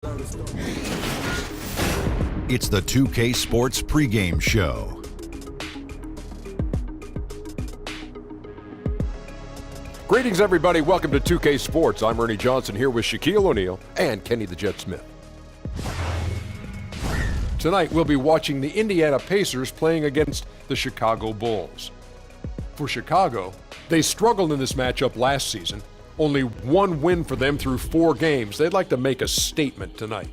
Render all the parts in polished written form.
It's the 2K Sports pregame show. Greetings, everybody. Welcome to 2K Sports. I'm Ernie Johnson here with Shaquille O'Neal and Kenny the Jet Smith. Tonight, we'll be watching the Indiana Pacers playing against the Chicago Bulls. For Chicago, they struggled in this matchup last season. Only one win for them through 4 games. They'd like to make a statement tonight.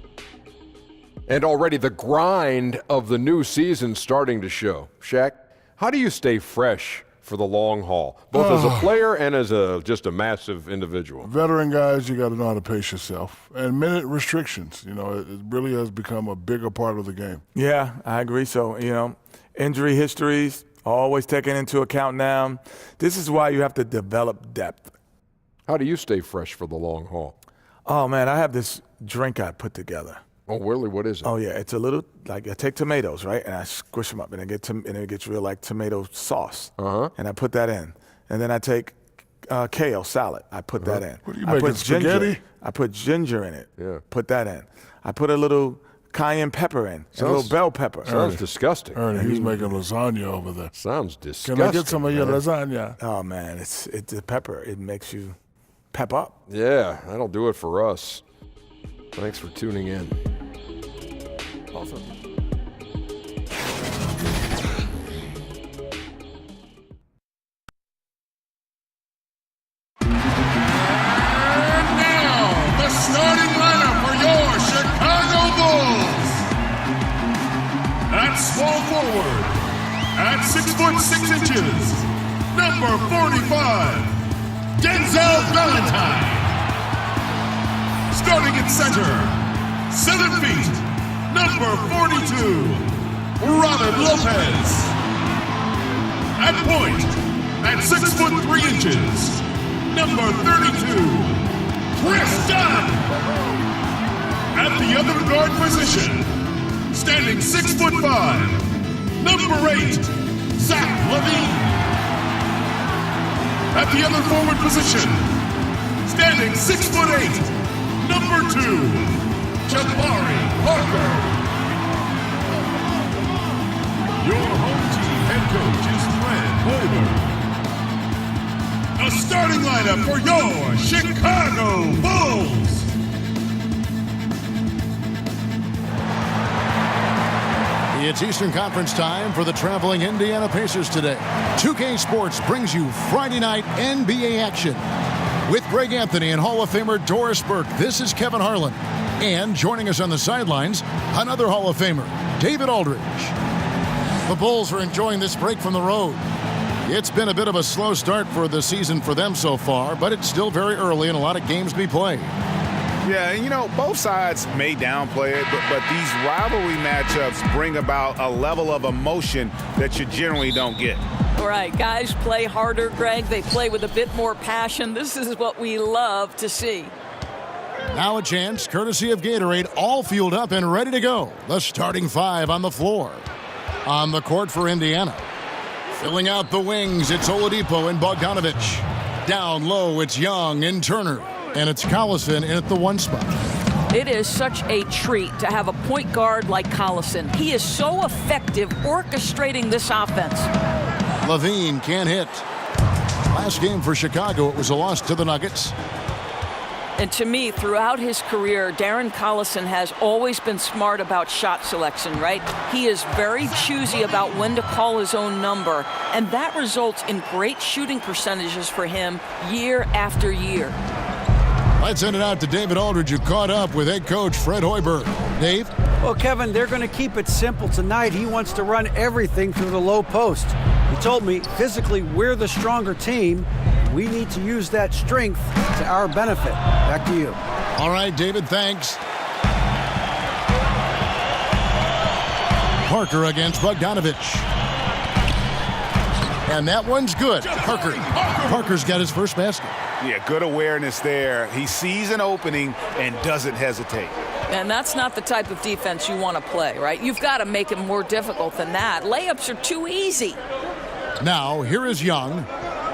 And already the grind of the new season starting to show. Shaq, how do you stay fresh for the long haul, both as a player and as just a massive individual? Veteran guys, you got to know how to pace yourself. And minute restrictions, it really has become a bigger part of the game. Yeah, I agree. So, injury histories, always taken into account now. This is why you have to develop depth. How do you stay fresh for the long haul? Oh, man, I have this drink I put together. Oh, really? What is it? Oh, yeah. It's a little, I take tomatoes, right? And I squish them up, and it gets real like tomato sauce. And I put that in. And then I take kale salad. I put that in. What are you making, spaghetti? I put ginger in it. Yeah. Put that in. I put a little cayenne pepper in, a little bell pepper. Sounds disgusting. Ernie, he's making lasagna over there. Sounds disgusting. Can I get some of your lasagna? Oh, man, it's the pepper. It makes you pep up. Yeah, that'll do it for us. Thanks for tuning in. Awesome. Starting lineup for your Chicago Bulls. At small forward, at 6'6", number 45, Denzel Valentine. Starting at center, 7 feet, number 42, Ronald Lopez. At point, at 6'3", number 32, Chris Dunn. At the other guard position, standing 6'5", number 8, Zach LaVine. At the other forward position, standing 6'8", number 2, Jabari Parker. Your home team head coach is Fred Hoiberg. A starting lineup for your Chicago Bulls. It's Eastern Conference time for the traveling Indiana Pacers today. 2K Sports brings you Friday night NBA action. With Greg Anthony and Hall of Famer Doris Burke, this is Kevin Harlan. And joining us on the sidelines, another Hall of Famer, David Aldridge. The Bulls are enjoying this break from the road. It's been a bit of a slow start for the season for them so far, but it's still very early and a lot of games to be played. Yeah, both sides may downplay it, but these rivalry matchups bring about a level of emotion that you generally don't get. All right, guys play harder, Greg. They play with a bit more passion. This is what we love to see. Now a chance, courtesy of Gatorade, all fueled up and ready to go. The starting 5 on the floor. On the court for Indiana. Filling out the wings, it's Oladipo and Bogdanovic. Down low, it's Young and Turner. And it's Collison in at the 1 spot. It is such a treat to have a point guard like Collison. He is so effective orchestrating this offense. LaVine can't hit. Last game for Chicago, it was a loss to the Nuggets. And to me, throughout his career, Darren Collison has always been smart about shot selection, right? He is very choosy about when to call his own number, and that results in great shooting percentages for him year after year. Let's send it out to David Aldridge, who caught up with head coach Fred Hoiberg. Dave? Well, Kevin, they're going to keep it simple tonight. He wants to run everything through the low post. He told me, physically, we're the stronger team. We need to use that strength to our benefit. Back to you. All right, David, thanks. Parker against Bogdanovic. And that one's good. Parker's got his first basket. Yeah, good awareness there. He sees an opening and doesn't hesitate. And that's not the type of defense you want to play, right? You've got to make it more difficult than that. Layups are too easy. Now, here is Young.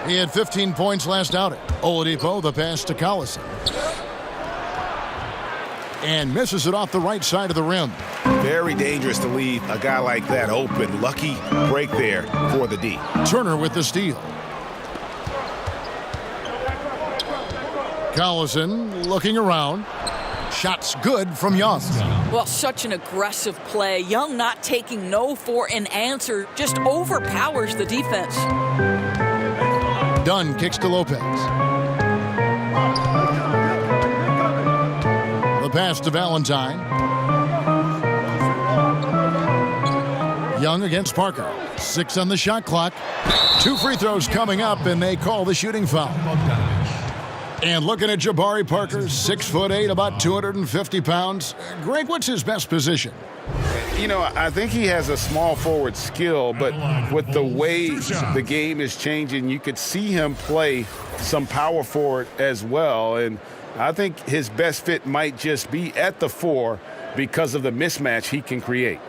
He had 15 points last outing. Oladipo, the pass to Collison. and misses it off the right side of the rim. Very dangerous to leave a guy like that open. Lucky break there for the D. Turner with the steal. Collison looking around. Shot's good from Young. Well, such an aggressive play. Young not taking no for an answer, just overpowers the defense. Dunn kicks to Lopez. The pass to Valentine. Young against Parker. 6 on the shot clock. 2 free throws coming up, and they call the shooting foul. And looking at Jabari Parker, 6'8", about 250 pounds. Greg, what's his best position? You know, I think he has a small forward skill, but with the way the game is changing, you could see him play some power forward as well. And I think his best fit might just be at the 4 because of the mismatch he can create.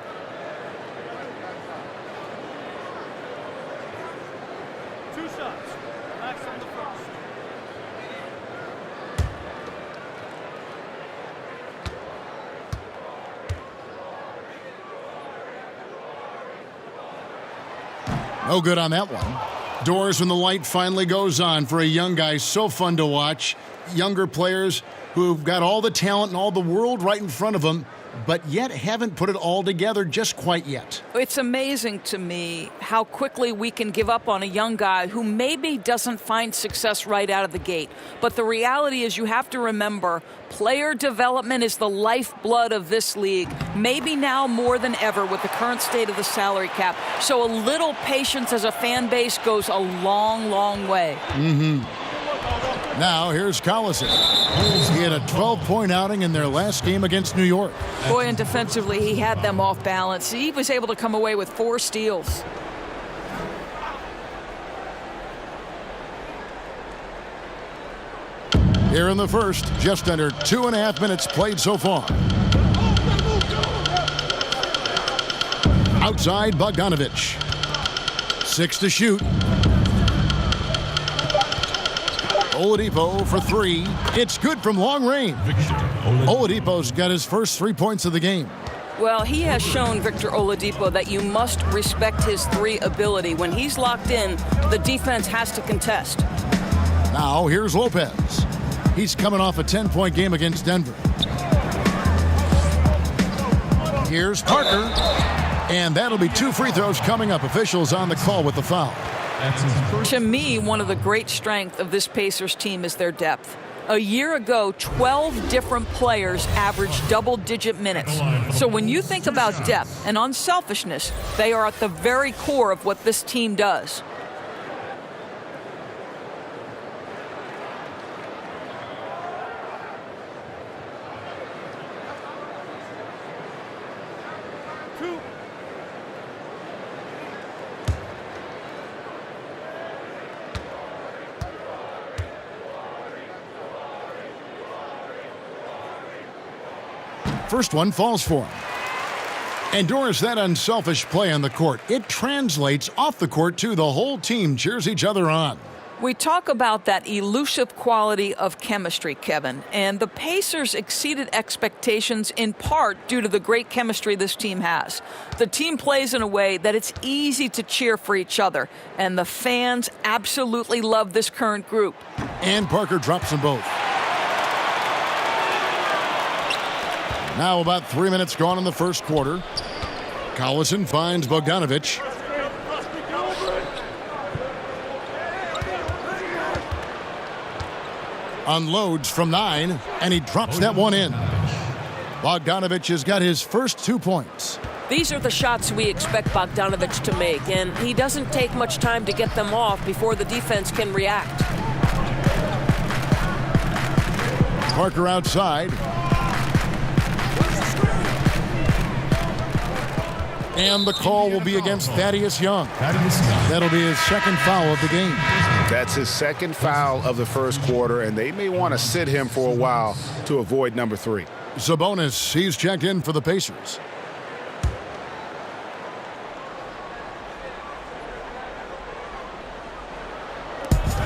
No good on that one. Doors when the light finally goes on for a young guy. So fun to watch. Younger players who've got all the talent and all the world right in front of them, but yet haven't put it all together just quite yet. It's amazing to me how quickly we can give up on a young guy who maybe doesn't find success right out of the gate. But the reality is you have to remember player development is the lifeblood of this league, maybe now more than ever with the current state of the salary cap. So a little patience as a fan base goes a long, long way. Now here's Collison. He had a 12-point outing in their last game against New York. Boy, and defensively, he had them off balance. He was able to come away with 4 steals. Here in the first, just under 2.5 minutes played so far. Outside, Bogdanovich. 6 to shoot. Oladipo for 3. It's good from long range. Oladipo's got his first 3 points of the game. Well, he has shown, Victor Oladipo, that you must respect his 3 ability. When he's locked in, the defense has to contest. Now here's Lopez. He's coming off a 10-point game against Denver. Here's Parker. And that'll be 2 free throws coming up. Officials on the call with the foul. To me, one of the great strengths of this Pacers team is their depth. A year ago, 12 different players averaged double-digit minutes. So when you think about depth and unselfishness, they are at the very core of what this team does. First one falls for him. And Doris, that unselfish play on the court, it translates off the court too. The whole team cheers each other on. We talk about that elusive quality of chemistry, Kevin, and the Pacers exceeded expectations in part due to the great chemistry this team has. The team plays in a way that it's easy to cheer for each other, and the fans absolutely love this current group. And Parker drops them both. Now about 3 minutes gone in the first quarter. Collison finds Bogdanovich. Unloads from 9, and he drops that one in. Bogdanovich has got his first 2 points. These are the shots we expect Bogdanovich to make, and he doesn't take much time to get them off before the defense can react. Parker outside. And the call will be against Thaddeus Young. That'll be his second foul of the game. That's his second foul of the first quarter, and they may want to sit him for a while to avoid number 3. Sabonis, he's checked in for the Pacers.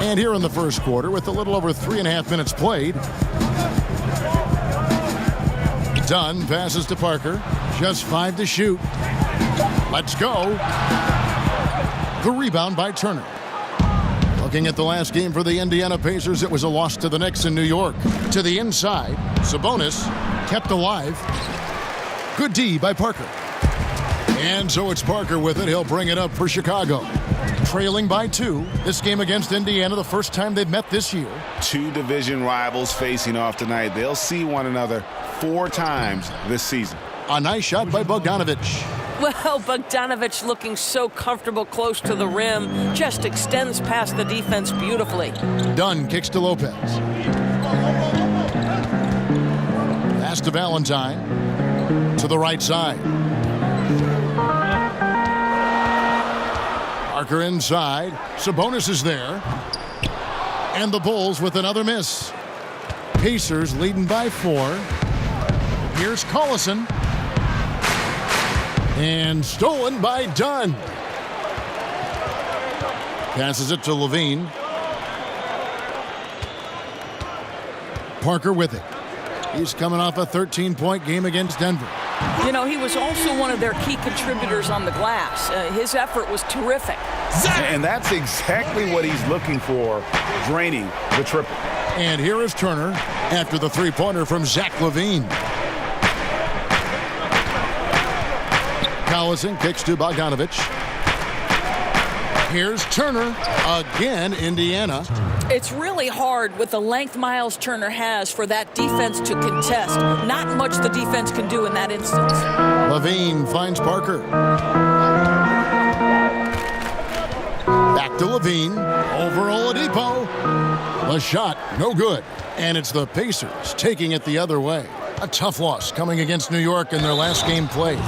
And here in the first quarter, with a little over 3.5 minutes played, Dunn passes to Parker. Just 5 to shoot. Let's go. The rebound by Turner. Looking at the last game for the Indiana Pacers, it was a loss to the Knicks in New York. To the inside, Sabonis kept alive. Good D by Parker. And so it's Parker with it. He'll bring it up for Chicago. Trailing by 2. This game against Indiana, the first time they've met this year. 2 division rivals facing off tonight. They'll see one another 4 times this season. A nice shot by Bogdanovic. Well, Bogdanovic looking so comfortable close to the rim, just extends past the defense beautifully. Dunn kicks to Lopez. Pass to Valentine. To the right side. Parker inside. Sabonis is there. And the Bulls with another miss. Pacers leading by 4. Here's Collison. And stolen by Dunn. Passes it to Levine. Parker with it. He's coming off a 13-point game against Denver. You know, he was also one of their key contributors on the glass. His effort was terrific. And that's exactly what he's looking for, draining the triple. And here is Turner after the three-pointer from Zach LaVine. Collison kicks to Bogdanovic. Here's Turner. Again, Indiana. It's really hard with the length Myles Turner has for that defense to contest. Not much the defense can do in that instance. LaVine finds Parker. Back to LaVine. Over Oladipo. The shot, no good. And it's the Pacers taking it the other way. A tough loss coming against New York in their last game played.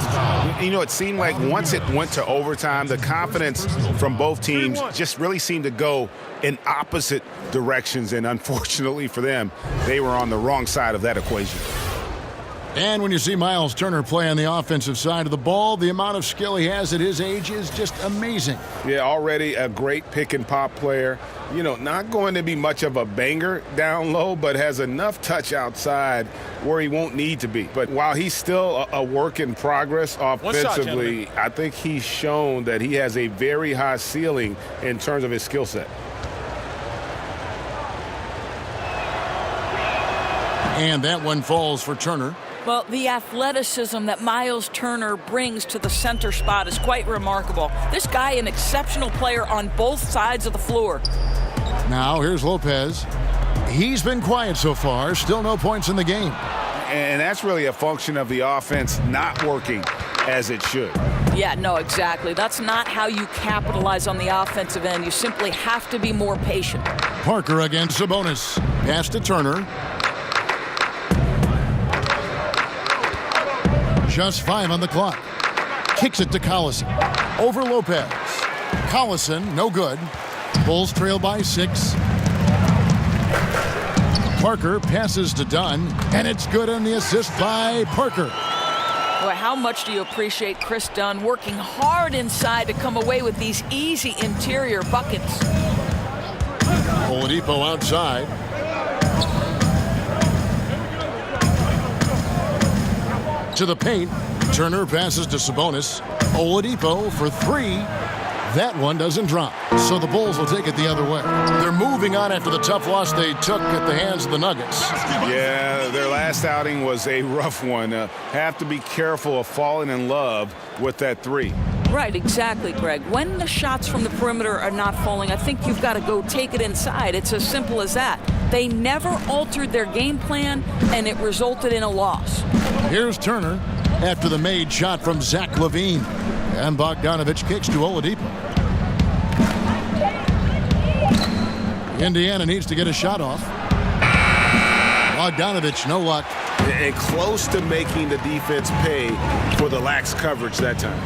You know, it seemed like once it went to overtime, the confidence from both teams just really seemed to go in opposite directions. And unfortunately for them, they were on the wrong side of that equation. And when you see Myles Turner play on the offensive side of the ball, the amount of skill he has at his age is just amazing. Yeah, already a great pick and pop player. You know, not going to be much of a banger down low, but has enough touch outside where he won't need to be. But while he's still a work in progress offensively, I think he's shown that he has a very high ceiling in terms of his skill set. And that one falls for Turner. Well, the athleticism that Myles Turner brings to the center spot is quite remarkable. This guy, an exceptional player on both sides of the floor. Now, here's Lopez. He's been quiet so far. Still no points in the game. And that's really a function of the offense not working as it should. Yeah, no, exactly. That's not how you capitalize on the offensive end. You simply have to be more patient. Parker against Sabonis. Pass to Turner. Just 5 on the clock. Kicks it to Collison. Over Lopez. Collison, no good. Bulls trail by 6. Parker passes to Dunn, and it's good on the assist by Parker. Boy, how much do you appreciate Chris Dunn working hard inside to come away with these easy interior buckets? Oladipo outside. To the paint. Turner passes to Sabonis. Oladipo for 3. That one doesn't drop. So the Bulls will take it the other way. They're moving on after the tough loss they took at the hands of the Nuggets. Yeah, their last outing was a rough one. Have to be careful of falling in love with that 3. Right, exactly, Greg. When the shots from the perimeter are not falling, I think you've got to go take it inside. It's as simple as that. They never altered their game plan, and it resulted in a loss. Here's Turner after the made shot from Zach LaVine. And Bogdanovic kicks to Oladipo. Indiana needs to get a shot off. Bogdanovic, no luck. And close to making the defense pay for the lax coverage that time.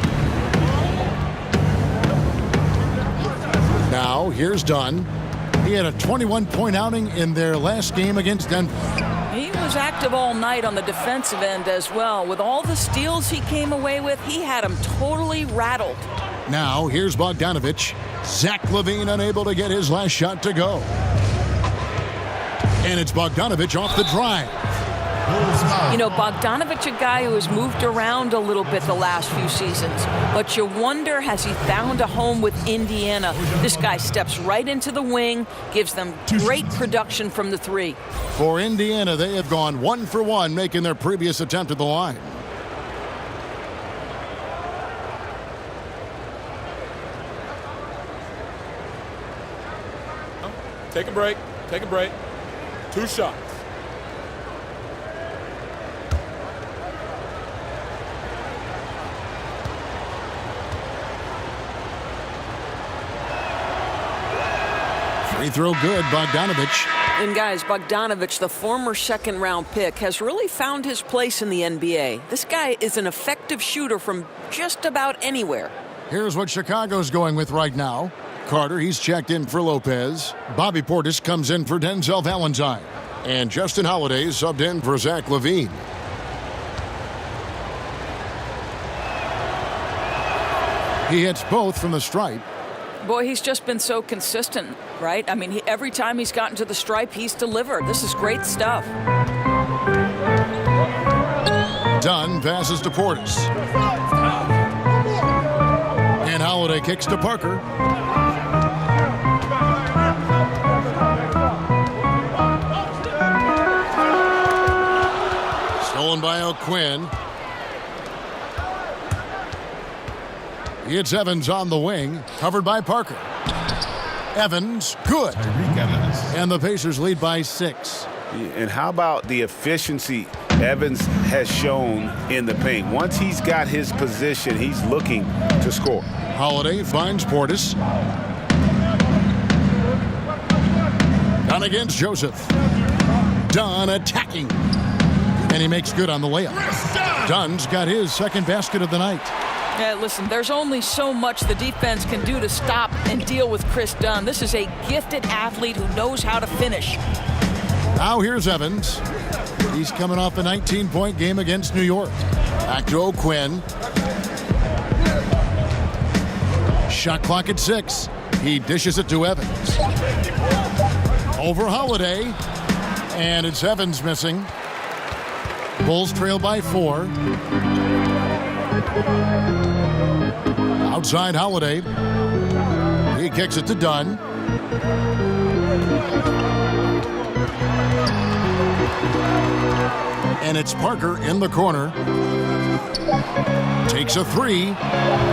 Now, here's Dunn. He had a 21-point outing in their last game against Denver. He was active all night on the defensive end as well. With all the steals he came away with, he had them totally rattled. Now, here's Bogdanovic. Zach LaVine unable to get his last shot to go. And it's Bogdanovic off the drive. You know, Bogdanovich, a guy who has moved around a little bit the last few seasons, but you wonder, has he found a home with Indiana? This guy steps right into the wing, gives them great production from the three. For Indiana, they have gone 1 for 1, making their previous attempt at the line. Take a break. Take a break. 2 shots. Free throw good, Bogdanovich. And guys, Bogdanovich, the former second-round pick, has really found his place in the NBA. This guy is an effective shooter from just about anywhere. Here's what Chicago's going with right now. Carter, he's checked in for Lopez. Bobby Portis comes in for Denzel Valentine. And Justin Holiday subbed in for Zach LaVine. He hits both from the stripe. Boy, he's just been so consistent, right? I mean, every time he's gotten to the stripe, he's delivered. This is great stuff. Dunn passes to Portis. And Holiday kicks to Parker. Stolen by O'Quinn. It's Evans on the wing, covered by Parker. Evans, good. And the Pacers lead by 6. And how about the efficiency Evans has shown in the paint? Once he's got his position, he's looking to score. Holiday finds Portis. Dunn against Joseph. Dunn attacking. And he makes good on the layup. Dunn's got his second basket of the night. Yeah, listen, there's only so much the defense can do to stop and deal with Chris Dunn. This is a gifted athlete who knows how to finish. Now here's Evans. He's coming off a 19-point game against New York. Back to O'Quinn. Shot clock at 6. He dishes it to Evans. Over Holiday. And it's Evans missing. Bulls trail by 4. Outside Holiday. He kicks it to Dunn. And it's Parker in the corner. Takes a 3.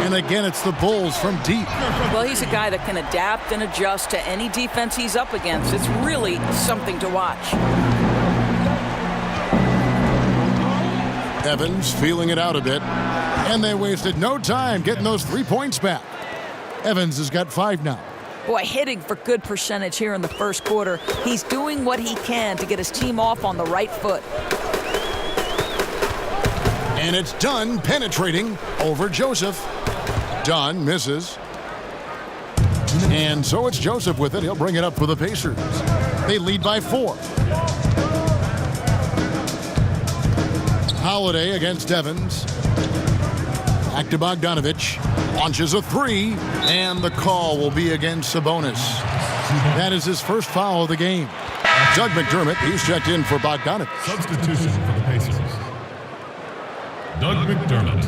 And again, it's the Bulls from deep. Well, he's a guy that can adapt and adjust to any defense he's up against. It's really something to watch. Evans feeling it out a bit. And they wasted no time getting those 3 points back. Evans has got 5 now. Boy, hitting for good percentage here in the first quarter. He's doing what he can to get his team off on the right foot. And it's Dunn penetrating over Joseph. Dunn misses. And so it's Joseph with it. He'll bring it up for the Pacers. They lead by 4. Holiday against Evans. Back to Bogdanovich. Launches a 3. And the call will be against Sabonis. That is his first foul of the game. Doug McDermott, he's checked in for Bogdanovich. Substitution for the Pacers. Doug McDermott.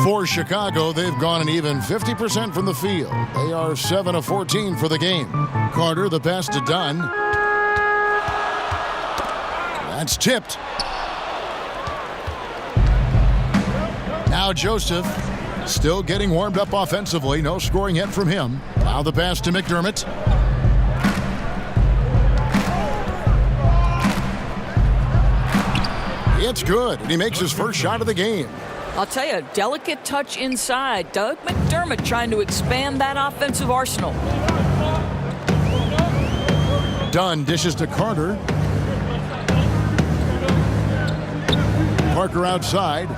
For Chicago, they've gone an even 50% from the field. They are 7 of 14 for the game. Carter, the pass to Dunn. That's tipped. Now Joseph still getting warmed up offensively. No scoring yet from him. Now the pass to McDermott. It's good, and he makes his first shot of the game. I'll tell you, delicate touch inside. Doug McDermott trying to expand that offensive arsenal. Dunn dishes to Carter. Parker outside.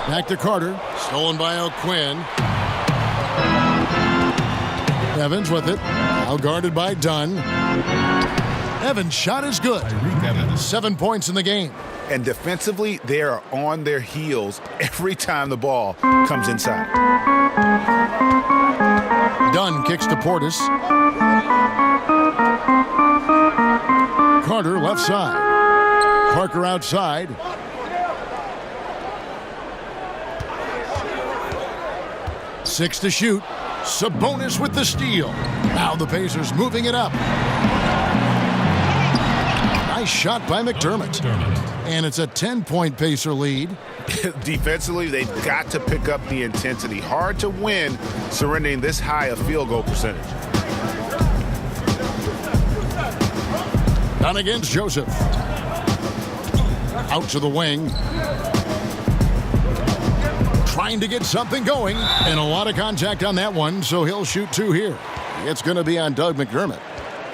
Back to Carter. Stolen by O'Quinn. Evans with it. Now guarded by Dunn. Evans' shot is good. 7 points in the game. And defensively, they are on their heels every time the ball comes inside. Dunn kicks to Portis. Carter left side. Parker outside. Six to shoot. Sabonis with the steal. Now the Pacers moving it up. Nice shot by McDermott. And it's a 10-point Pacer lead. Defensively, they've got to pick up the intensity. Hard to win surrendering this high a field goal percentage. Down against Joseph. Out to the wing. Trying to get something going. And a lot of contact on that one, so he'll shoot 2 here. It's going to be on Doug McDermott.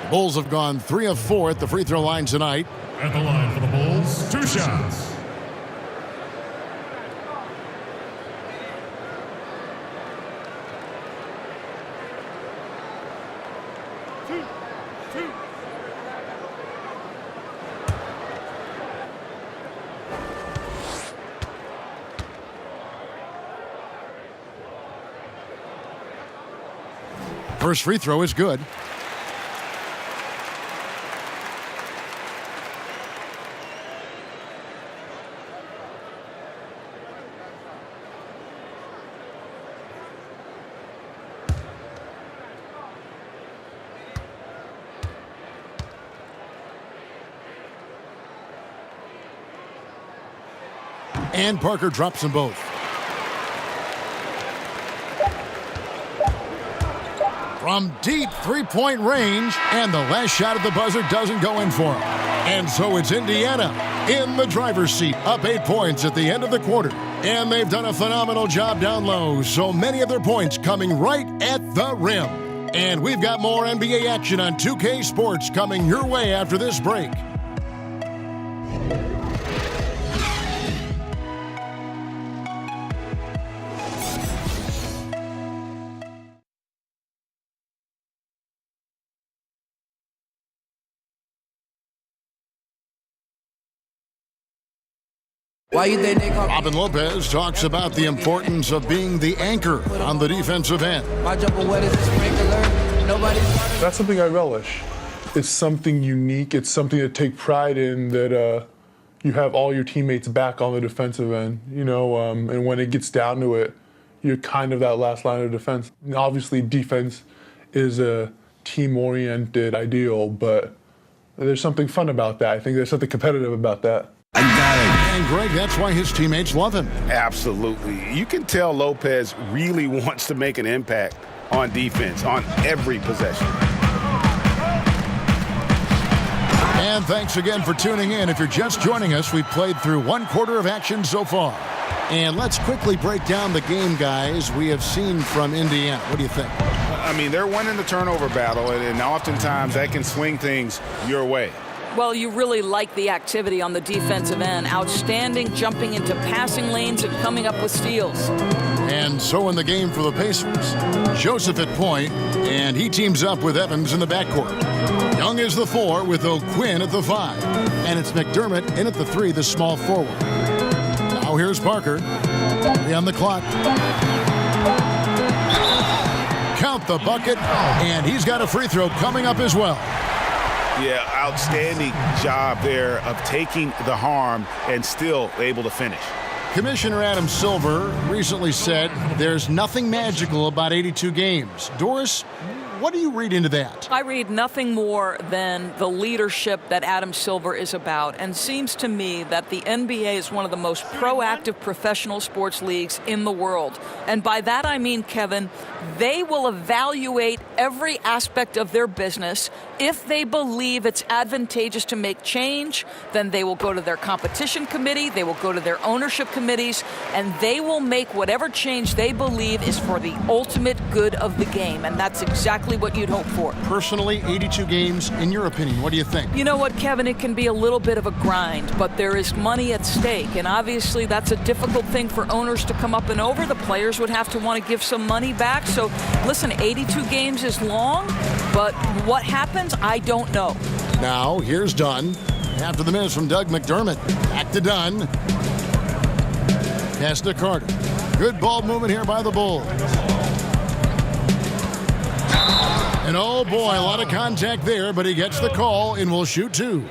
Bulls have gone 3 of 4 at the free throw line tonight. At the line for the Bulls, 2 shots. First free throw is good. And Parker drops them both. From deep three-point range, and the last shot at the buzzer doesn't go in for him. And so it's Indiana in the driver's seat, up 8 points at the end of the quarter. And they've done a phenomenal job down low, so many of their points coming right at the rim. And we've got more NBA action on 2K Sports coming your way after this break. Why you think they call Robin Lopez talks about the importance of being the anchor on the defensive end. my jumper wet as a sprinkler? Nobody's That's something I relish. It's something unique. It's something to take pride in, that you have all your teammates back on the defensive end, and when it gets down to it, you're kind of that last line of defense. And obviously, defense is a team-oriented ideal, but there's something fun about that. I think there's something competitive about that. And Greg, that's why his teammates love him. Absolutely. You can tell Lopez really wants to make an impact on defense, on every possession. And thanks again for tuning in. If you're just joining us, we've played through 1 quarter of action so far. And let's quickly break down the game, guys, we have seen from Indiana. What do you think? I mean, they're winning the turnover battle, and oftentimes that can swing things your way. Well, you really like the activity on the defensive end. Outstanding, jumping into passing lanes and coming up with steals. And so in the game for the Pacers, Joseph at point, and he teams up with Evans in the backcourt. Young is the 4 with O'Quinn at the 5. And it's McDermott in at the 3, the small forward. Now here's Parker. 3 on the clock. Count the bucket, and he's got a free throw coming up as well. Yeah, outstanding job there of taking the harm and still able to finish. Commissioner Adam Silver recently said there's nothing magical about 82 games. Doris, what do you read into that? I read nothing more than the leadership that Adam Silver is about, and seems to me that the NBA is one of the most proactive professional sports leagues in the world. And by that I mean, Kevin, they will evaluate every aspect of their business. If they believe it's advantageous to make change, then they will go to their competition committee, they will go to their ownership committees, and they will make whatever change they believe is for the ultimate good of the game. And that's exactly what you'd hope for. Personally, 82 games, in your opinion, what do you think? You know what, Kevin, it can be a little bit of a grind, but there is money at stake, and obviously that's a difficult thing for owners to come up and over. The players would have to want to give some money back. So listen, 82 games is long, but what happens, I don't know. Now, here's Dunn. After the miss from Doug McDermott. Back to Dunn. Pass to Carter. Good ball movement here by the Bulls. And oh boy, a lot of contact there, but he gets the call and will shoot 2.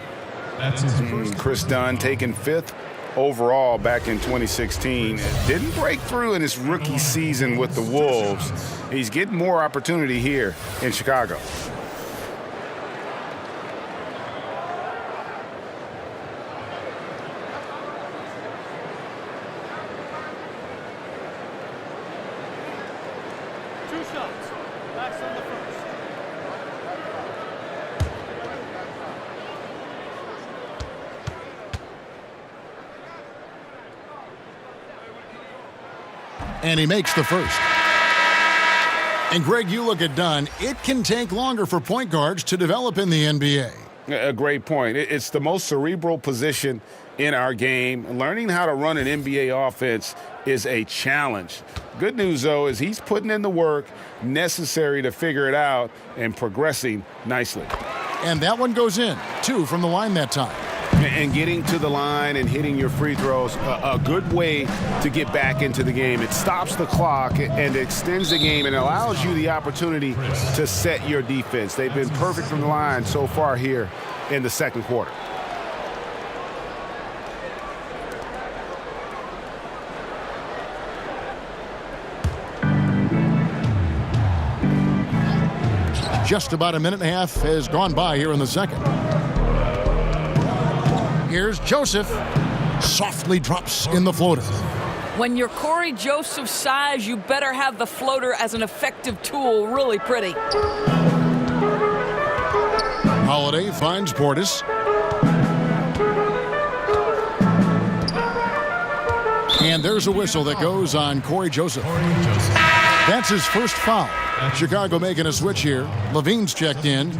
That's his first. Chris Dunn taken 5th overall back in 2016. Didn't break through in his rookie season with the Wolves. He's getting more opportunity here in Chicago. And he makes the first. And Greg, you look at Dunn, it can take longer for point guards to develop in the NBA. A great point. It's the most cerebral position in our game. Learning how to run an NBA offense is a challenge. Good news, though, is he's putting in the work necessary to figure it out and progressing nicely. And that one goes in, 2 from the line that time. And getting to the line and hitting your free throws, a good way to get back into the game. It stops the clock and extends the game and allows you the opportunity to set your defense. They've been perfect from the line so far here in the second quarter. Just about a minute and a half has gone by here in the second. Here's Joseph. Softly drops in the floater. When you're Corey Joseph's size, you better have the floater as an effective tool. Really pretty. Holiday finds Portis. And there's a whistle that goes on Corey Joseph. That's his first foul. Chicago making a switch here. Levine's checked in.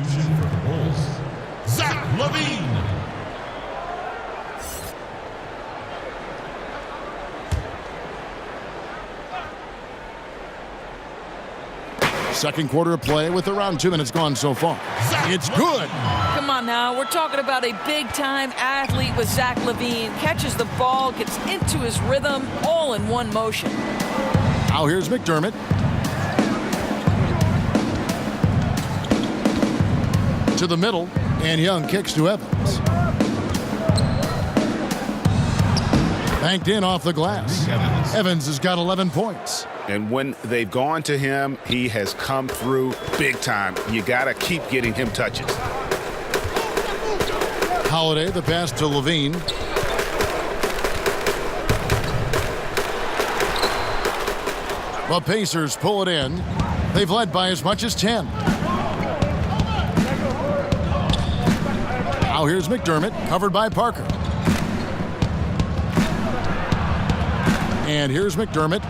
Zach Levine. Second quarter of play with around 2 minutes gone so far. It's good. Come on now, we're talking about a big-time athlete with Zach Levine. Catches the ball, gets into his rhythm, all in one motion. Now here's McDermott. To the middle, and Young kicks to Evans. Banked in off the glass. Evans has got 11 points. And when they've gone to him, he has come through big time. You got to keep getting him touches. Holiday, the pass to Levine. The Pacers pull it in. They've led by as much as 10. Now here's McDermott, covered by Parker. And here's McDermott.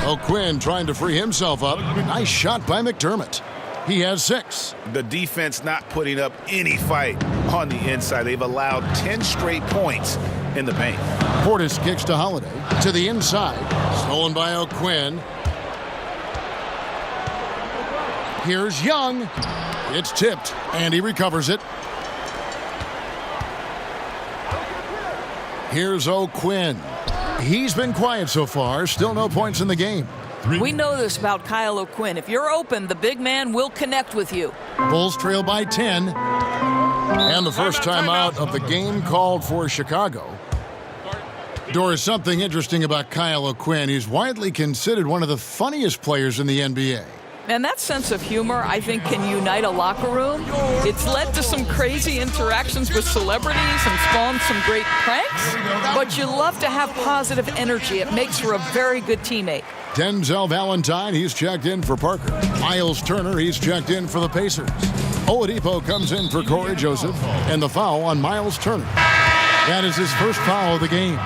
O'Quinn trying to free himself up. Nice shot by McDermott. He has 6. The defense not putting up any fight on the inside. They've allowed 10 straight points in the paint. Portis kicks to Holiday. To the inside. Stolen by O'Quinn. Here's Young. It's tipped, and he recovers it. Here's O'Quinn. He's been quiet so far. Still no points in the game. We know this about Kyle O'Quinn. If you're open, the big man will connect with you. Bulls trail by 10. And the first time out of the game called for Chicago. Doris, something interesting about Kyle O'Quinn. He's widely considered one of the funniest players in the NBA. And that sense of humor, I think, can unite a locker room. It's led to some crazy interactions with celebrities and spawned some great pranks. But you love to have positive energy. It makes for a very good teammate. Denzel Valentine, he's checked in for Parker. Miles Turner, he's checked in for the Pacers. Oladipo comes in for Corey Joseph. And the foul on Miles Turner. That is his first foul of the game.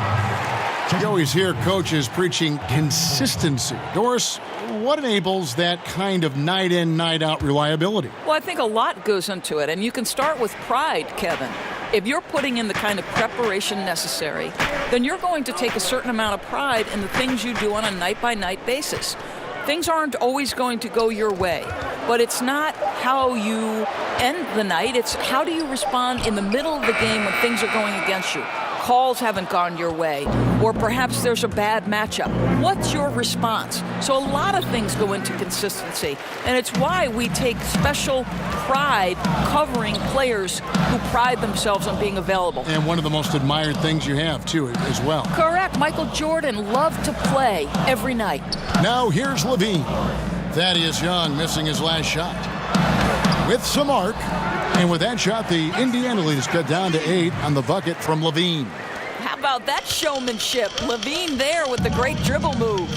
You always hear coaches preaching consistency. Doris, what enables that kind of night in, night out reliability? Well, I think a lot goes into it, and you can start with pride, Kevin. If you're putting in the kind of preparation necessary, then you're going to take a certain amount of pride in the things you do on a night-by-night basis. things aren't always going to go your way. But it's not how you end the night. It's how do you respond in the middle of the game when things are going against you. Calls haven't gone your way, or perhaps there's a bad matchup. What's your response? So a lot of things go into consistency, and it's why we take special pride covering players who pride themselves on being available. And one of the most admired things you have, too, as well. Correct. Michael Jordan loved to play every night. Now here's Levine. Thaddeus Young missing his last shot. With some arc. And with that shot, the Indiana lead is cut down to 8 on the bucket from Levine. How about that showmanship? Levine there with the great dribble move.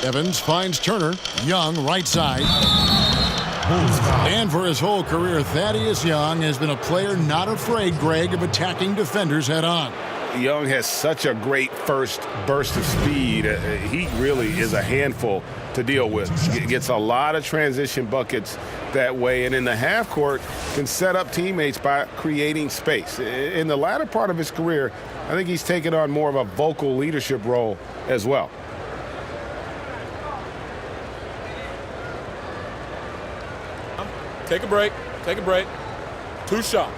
Evans finds Turner. Young, right side. And for his whole career, Thaddeus Young has been a player not afraid, Greg, of attacking defenders head on. Young has such a great first burst of speed. He really is a handful to deal with. Gets a lot of transition buckets that way, and in the half court can set up teammates by creating space. In the latter part of his career, I think he's taken on more of a vocal leadership role as well. Take a break. Take a break. 2 shots.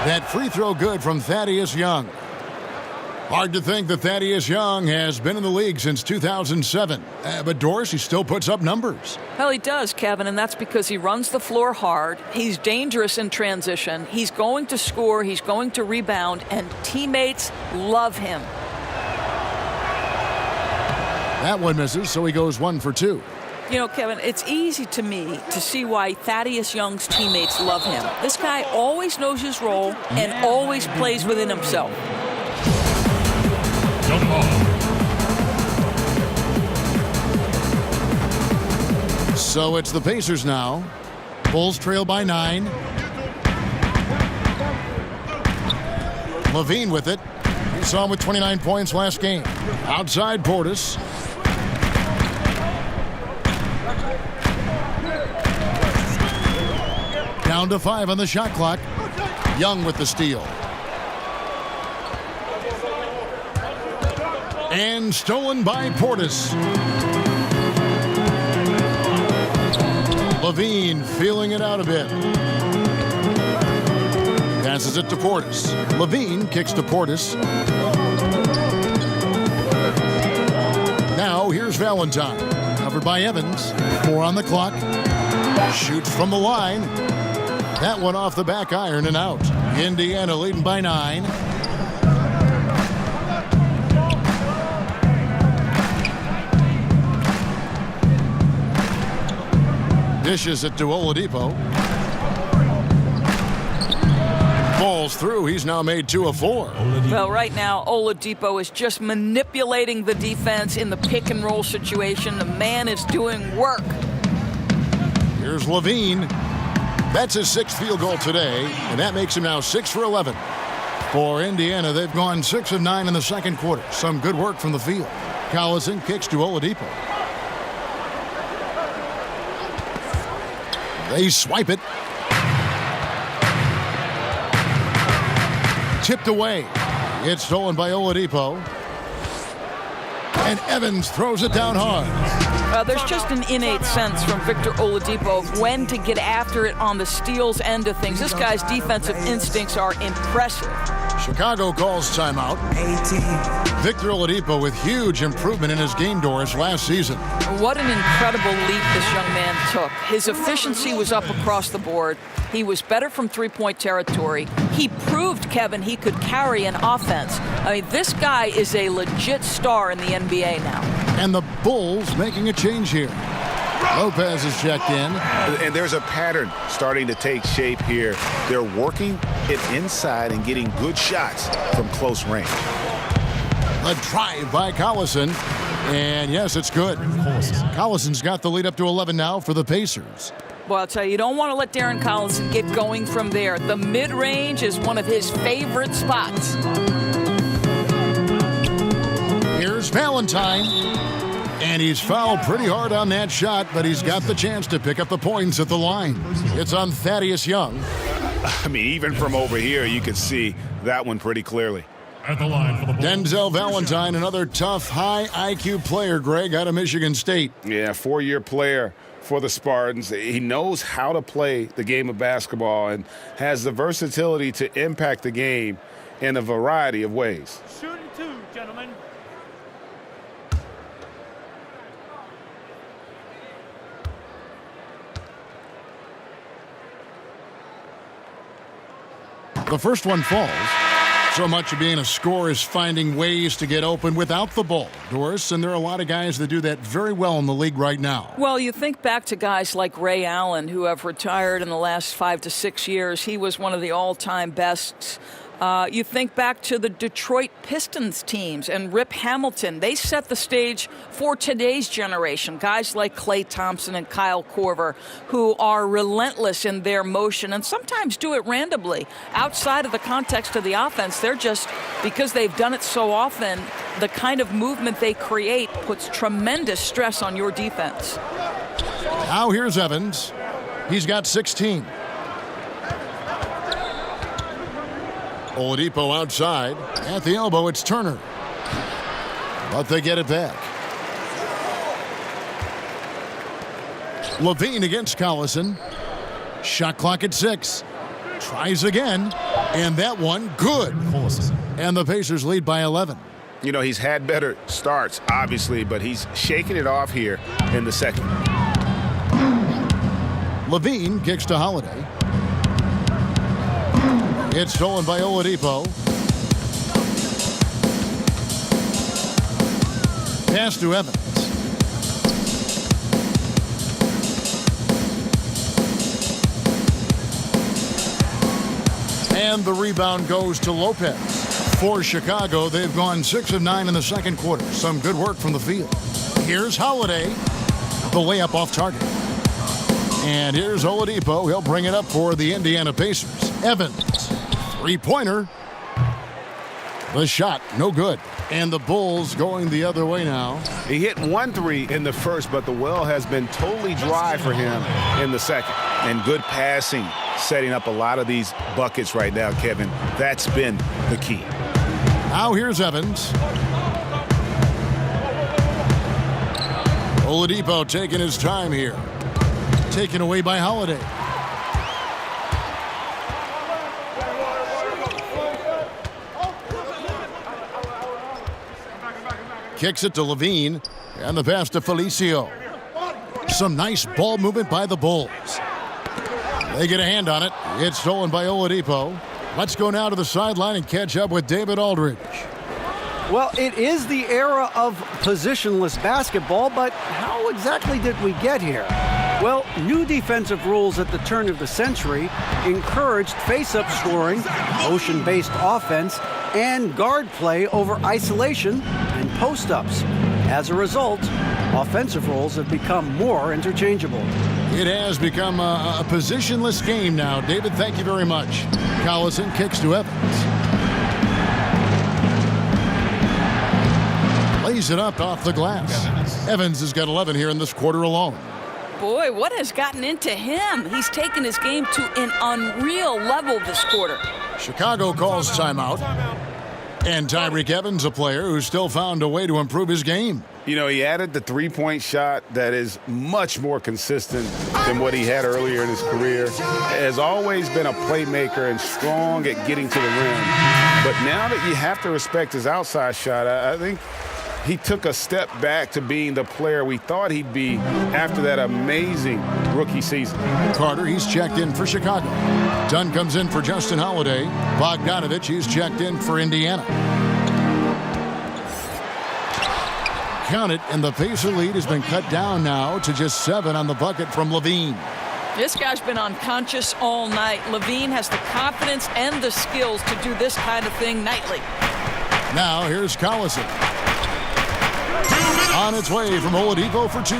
That free throw good from Thaddeus Young. Hard to think that Thaddeus Young has been in the league since 2007. But Doris, he still puts up numbers. Well, he does, Kevin, and that's because he runs the floor hard. He's dangerous in transition. He's going to score. He's going to rebound, and teammates love him. That one misses, so he goes 1 for 2. You know, Kevin, it's easy to me to see why Thaddeus Young's teammates love him. This guy always knows his role and always plays within himself. So it's the Pacers now. Bulls trail by 9. Levine with it. We saw him with 29 points last game. Outside Portis. Down to 5 on the shot clock. Young with the steal. And stolen by Portis. Levine feeling it out a bit. Passes it to Portis. Levine kicks to Portis. Now here's Valentine. Covered by Evans. 4 on the clock. Shoots from the line. That one off the back iron and out. Indiana leading by 9. Dishes it to Oladipo. Falls through. He's now made 2 of 4. Well, right now, Oladipo is just manipulating the defense in the pick and roll situation. The man is doing work. Here's Levine. That's his 6th field goal today, and that makes him now 6 for 11. For Indiana, they've gone 6 of 9 in the second quarter. Some good work from the field. Collison kicks to Oladipo. They swipe it. Tipped away. It's stolen by Oladipo. And Evans throws it down hard. There's just an innate sense from Victor Oladipo of when to get after it on the steals end of things. This guy's defensive instincts are impressive. Chicago calls timeout. 18. Victor Oladipo with huge improvement in his game, Doris, last season. What an incredible leap this young man took. His efficiency was up across the board. He was better from three-point territory. He proved, Kevin, he could carry an offense. I mean, this guy is a legit star in the NBA now. And the Bulls making a change here. Lopez is checked in. And there's a pattern starting to take shape here. They're working it inside and getting good shots from close range. A drive by Collison. And yes, it's good. Collison's got the lead up to 11 now for the Pacers. Well, I'll tell you, you don't want to let Darren Collison get going from there. The mid-range is one of his favorite spots. Here's Valentine. And he's fouled pretty hard on that shot, but he's got the chance to pick up the points at the line. It's on Thaddeus Young. I mean, even from over here, you could see that one pretty clearly. At the line for the Denzel Valentine, another tough, high IQ player, Greg, out of Michigan State. Yeah, 4-year player for the Spartans. He knows how to play the game of basketball and has the versatility to impact the game in a variety of ways. Shooting 2, gentlemen. The first one falls. So much of being a scorer is finding ways to get open without the ball, Doris, and there are a lot of guys that do that very well in the league right now. Well, you think back to guys like Ray Allen, who have retired in the last 5 to 6 years. He was one of the all-time bests. You think back to the Detroit Pistons teams and Rip Hamilton. They set the stage for today's generation. Guys like Klay Thompson and Kyle Korver, who are relentless in their motion and sometimes do it randomly. Outside of the context of the offense, they're just, because they've done it so often, the kind of movement they create puts tremendous stress on your defense. Now here's Evans. He's got 16. Oladipo outside. At the elbow, it's Turner. But they get it back. Levine against Collison. Shot clock at 6. Tries again. And that one, good. And the Pacers lead by 11. You know, he's had better starts, obviously, but he's shaking it off here in the second. Levine kicks to Holiday. It's stolen by Oladipo. Pass to Evans. And the rebound goes to Lopez. For Chicago, they've gone 6 of 9 in the second quarter. Some good work from the field. Here's Holiday. The layup off target. And here's Oladipo. He'll bring it up for the Indiana Pacers. Evans. Three-pointer. The shot, no good. And the Bulls going the other way now. He hit 1 3 in the first, but the well has been totally dry for him in the second. And good passing, setting up a lot of these buckets right now, Kevin. That's been the key. Now here's Evans. Oladipo taking his time here. Taken away by Holiday. Kicks it to Levine, and the pass to Felicio. Some nice ball movement by the Bulls. They get a hand on it. It's stolen by Oladipo. Let's go now to the sideline and catch up with David Aldridge. Well, it is the era of positionless basketball, but how exactly did we get here? Well, new defensive rules at the turn of the century encouraged face-up scoring, motion-based offense, and guard play over isolation and post-ups. As a result, offensive roles have become more interchangeable. It has become a positionless game now. David, thank you very much. Collison kicks to Evans. Lays it up off the glass. Evans has got 11 here in this quarter alone. Boy, what has gotten into him? He's taken his game to an unreal level this quarter. Chicago calls timeout. And Tyreke Evans, a player who's still found a way to improve his game. You know, he added the three-point shot that is much more consistent than what he had earlier in his career. Has always been a playmaker and strong at getting to the rim. But now that you have to respect his outside shot, I think he took a step back to being the player we thought he'd be after that amazing rookie season. Carter, he's checked in for Chicago. Dunn comes in for Justin Holiday. Bogdanovich, he's checked in for Indiana. Count it, and the Pacer lead has been cut down now to just 7 on the bucket from Levine. This guy's been unconscious all night. Levine has the confidence and the skills to do this kind of thing nightly. Now here's Collison. On its way from Oladipo for 2.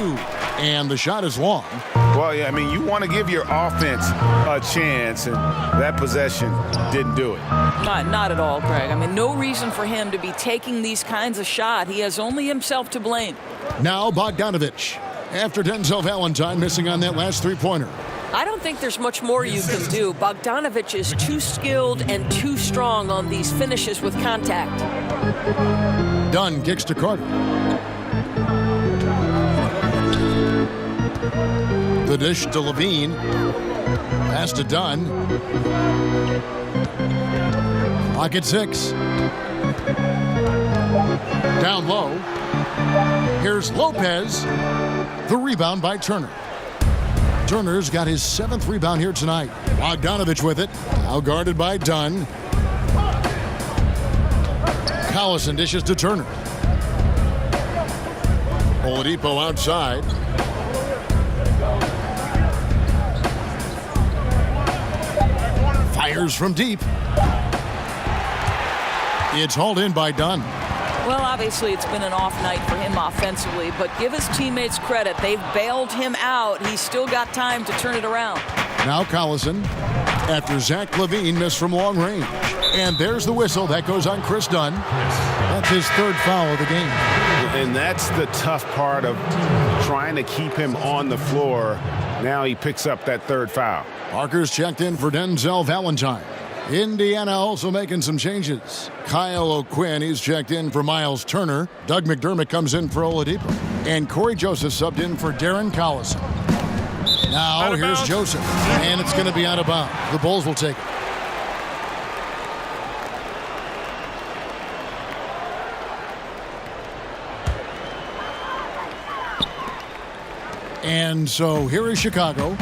And the shot is long. Well, yeah, I mean, you want to give your offense a chance, and that possession didn't do it. Not at all, Greg. I mean, no reason for him to be taking these kinds of shots. He has only himself to blame. Now Bogdanovich. After Denzel Valentine missing on that last three-pointer. I don't think there's much more you can do. Bogdanovic is too skilled and too strong on these finishes with contact. Dunn kicks to Carter. The dish to Levine. Pass to Dunn. Pocket 6. Down low. Here's Lopez. The rebound by Turner. Turner's got his 7th rebound here tonight. Bogdanovic with it. Now guarded by Dunn. Collison dishes to Turner. Oladipo outside. Fires from deep. It's hauled in by Dunn. Well, obviously it's been an off night for him offensively, but give his teammates credit. They've bailed him out. He's still got time to turn it around. Now Collison after Zach Levine missed from long range. And there's the whistle. That goes on Chris Dunn. That's his 3rd foul of the game. And that's the tough part of trying to keep him on the floor. Now he picks up that 3rd foul. Parker's checked in for Denzel Valentine. Indiana also making some changes. Kyle O'Quinn, he's checked in for Miles Turner. Doug McDermott comes in for Oladipo. And Corey Joseph subbed in for Darren Collison. Now here's Joseph. And it's going to be out of bounds. The Bulls will take it. And so here is Chicago.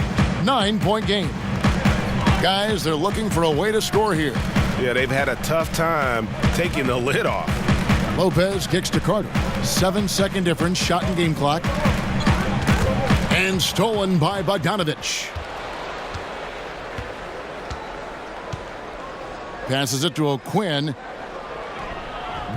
9-point game. Guys, they're looking for a way to score here. Yeah, they've had a tough time taking the lid off. Lopez kicks to Carter. 7-second difference, shot and game clock. And stolen by Bogdanovic. Passes it to O'Quinn.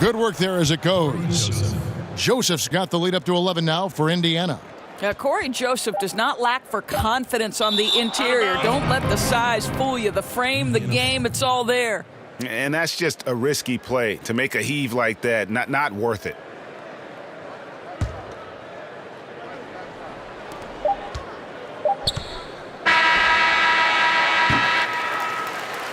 Good work there as it goes. Joseph's got the lead up to 11 now for Indiana. Now, Corey Joseph does not lack for confidence on the interior. Don't let the size fool you. The frame, the game, it's all there. And that's just a risky play. To make a heave like that, not worth it.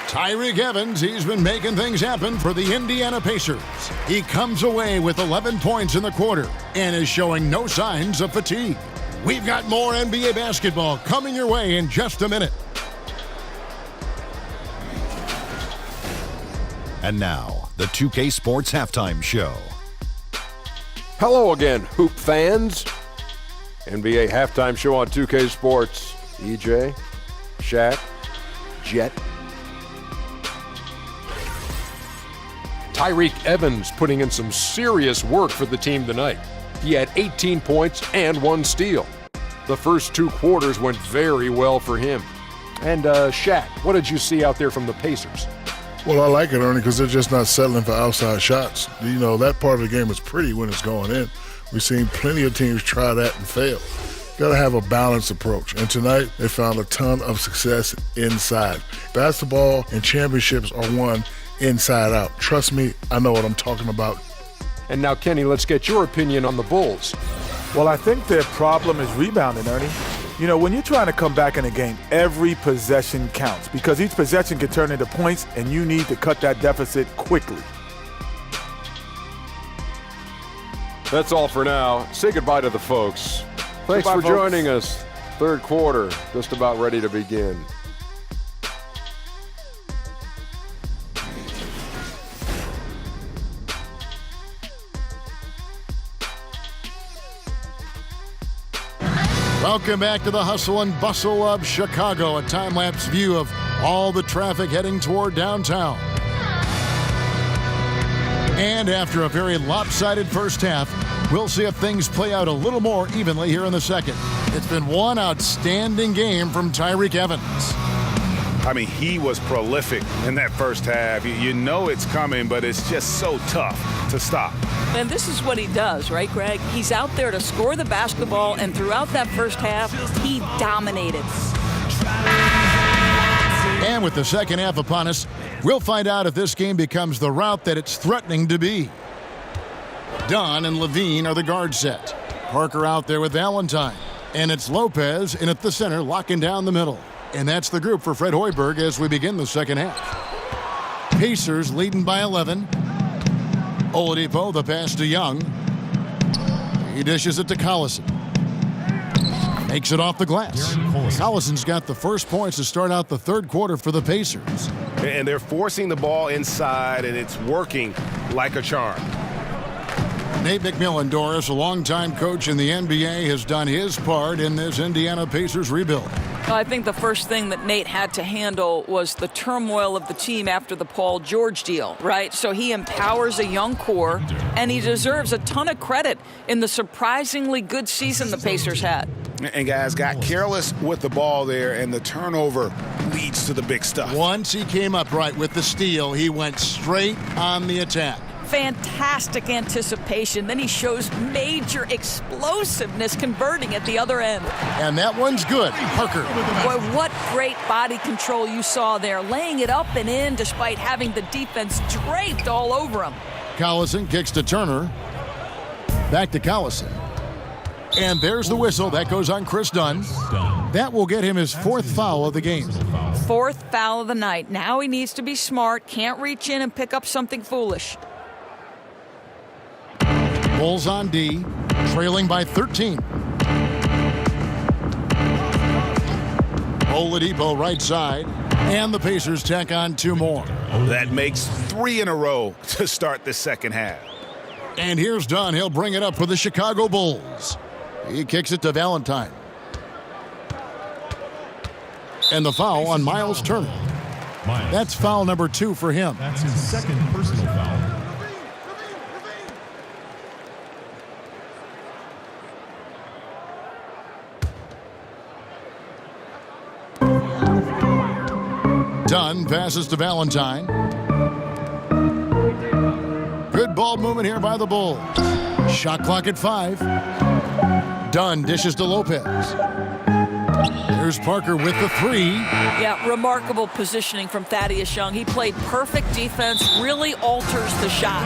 Tyreke Evans, he's been making things happen for the Indiana Pacers. He comes away with 11 points in the quarter and is showing no signs of fatigue. We've got more NBA basketball coming your way in just a minute. And now, the 2K Sports Halftime Show. Hello again, Hoop fans. NBA Halftime Show on 2K Sports. EJ, Shaq, Jet. Tyreke Evans putting in some serious work for the team tonight. He had 18 points and 1 steal. The first 2 quarters went very well for him. And Shaq, what did you see out there from the Pacers? Well, I like it, Ernie, because they're just not settling for outside shots. You know, that part of the game is pretty when it's going in. We've seen plenty of teams try that and fail. Got to have a balanced approach. And tonight, they found a ton of success inside. Basketball and championships are won inside out. Trust me, I know what I'm talking about. And now, Kenny, let's get your opinion on the Bulls. Well, I think their problem is rebounding, Ernie. You know, when you're trying to come back in a game, every possession counts because each possession can turn into points, and you need to cut that deficit quickly. That's all for now. Say goodbye to the folks. Thanks for joining us. Third quarter, just about ready to begin. Welcome back to the hustle and bustle of Chicago, a time-lapse view of all the traffic heading toward downtown. And after a very lopsided first half, we'll see if things play out a little more evenly here in the second. It's been one outstanding game from Tyreke Evans. I mean, he was prolific in that first half. You know it's coming, but it's just so tough to stop. And this is what he does, right, Greg? He's out there to score the basketball, and throughout that first half, he dominated. And with the second half upon us, we'll find out if this game becomes the route that it's threatening to be. Dunn and Levine are the guard set. Parker out there with Valentine. And it's Lopez in at the center, locking down the middle. And that's the group for Fred Hoiberg as we begin the second half. Pacers leading by 11. Oladipo, the pass to Young. He dishes it to Collison. Makes it off the glass. Collison's got the first points to start out the third quarter for the Pacers. And they're forcing the ball inside, and it's working like a charm. Nate McMillan, Doris, a longtime coach in the NBA, has done his part in this Indiana Pacers rebuild. I think the first thing that Nate had to handle was the turmoil of the team after the Paul George deal, right? So he empowers a young core, and he deserves a ton of credit in the surprisingly good season the Pacers had. And guys got careless with the ball there, and the turnover leads to the big stuff. Once he came up right with the steal, he went straight on the attack. Fantastic anticipation. Then he shows major explosiveness converting at the other end. And that one's good. Parker. Boy, what great body control you saw there. Laying it up and in despite having the defense draped all over him. Collison kicks to Turner. Back to Collison. And there's the whistle. That goes on Chris Dunn. That will get him his fourth foul of the game. Fourth foul of the night. Now he needs to be smart. Can't reach in and pick up something foolish. Bulls on D, trailing by 13. Oladipo right side, and the Pacers tack on 2 more. That makes 3 in a row to start the second half. And here's Dunn. He'll bring it up for the Chicago Bulls. He kicks it to Valentine. And the foul on Miles Turner. That's foul number 2 for him. That's his second personal foul. Dunn passes to Valentine. Good ball movement here by the Bulls. Shot clock at 5. Dunn dishes to Lopez. There's Parker with the 3. Yeah, remarkable positioning from Thaddeus Young. He played perfect defense, really alters the shot.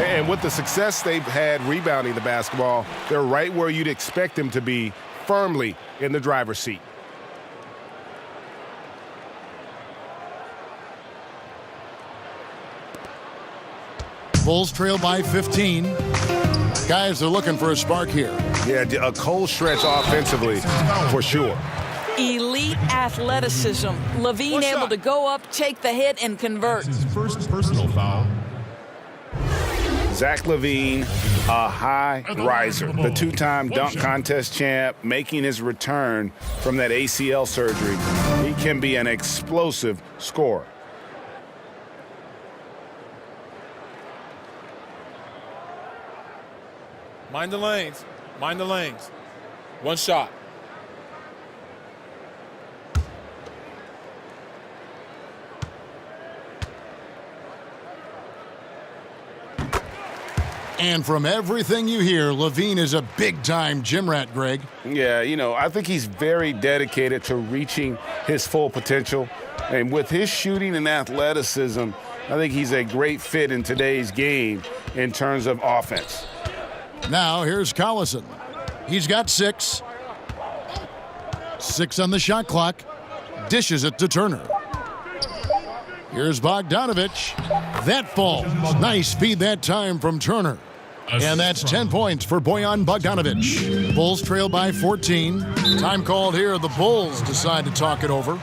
And with the success they've had rebounding the basketball, they're right where you'd expect them to be, firmly in the driver's seat. Bulls trail by 15. Guys are looking for a spark here. Yeah, a cold stretch offensively, for sure. Elite athleticism. Levine able to go up, take the hit, and convert. That's his first personal foul. Zach LaVine, a high riser, the 2-time dunk contest champ, making his return from that ACL surgery. He can be an explosive scorer. Mind the lanes. Mind the lanes. One shot. And from everything you hear, Levine is a big-time gym rat, Greg. Yeah, you know, I think he's very dedicated to reaching his full potential. And with his shooting and athleticism, I think he's a great fit in today's game in terms of offense. Now here's Collison. He's got 6. 6 on the shot clock. Dishes it to Turner. Here's Bogdanovich. That falls. Nice feed that time from Turner. And that's 10 points for Bojan Bogdanovich. Bulls trail by 14. Time called here. The Bulls decide to talk it over.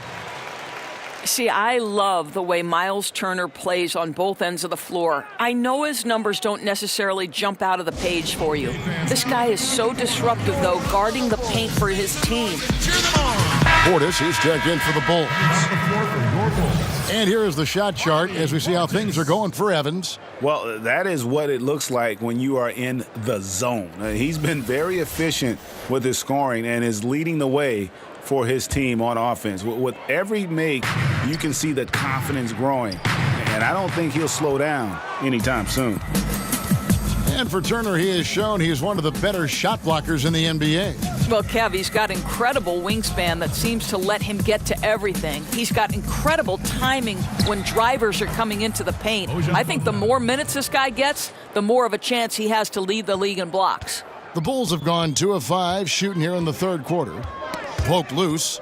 See, I love the way Miles Turner plays on both ends of the floor. I know his numbers don't necessarily jump out of the page for you. This guy is so disruptive, though, guarding the paint for his team. Portis, he's checked in for the Bulls. And here is the shot chart as we see how things are going for Evans. Well, that is what it looks like when you are in the zone. He's been very efficient with his scoring and is leading the way for his team on offense. With every make, you can see the confidence growing. And I don't think he'll slow down anytime soon. And for Turner, he has shown he's one of the better shot blockers in the NBA. Well, Kev, he's got incredible wingspan that seems to let him get to everything. He's got incredible timing when drivers are coming into the paint. I think the more minutes this guy gets, the more of a chance he has to lead the league in blocks. The Bulls have gone 2 of 5 shooting here in the third quarter. Poked loose.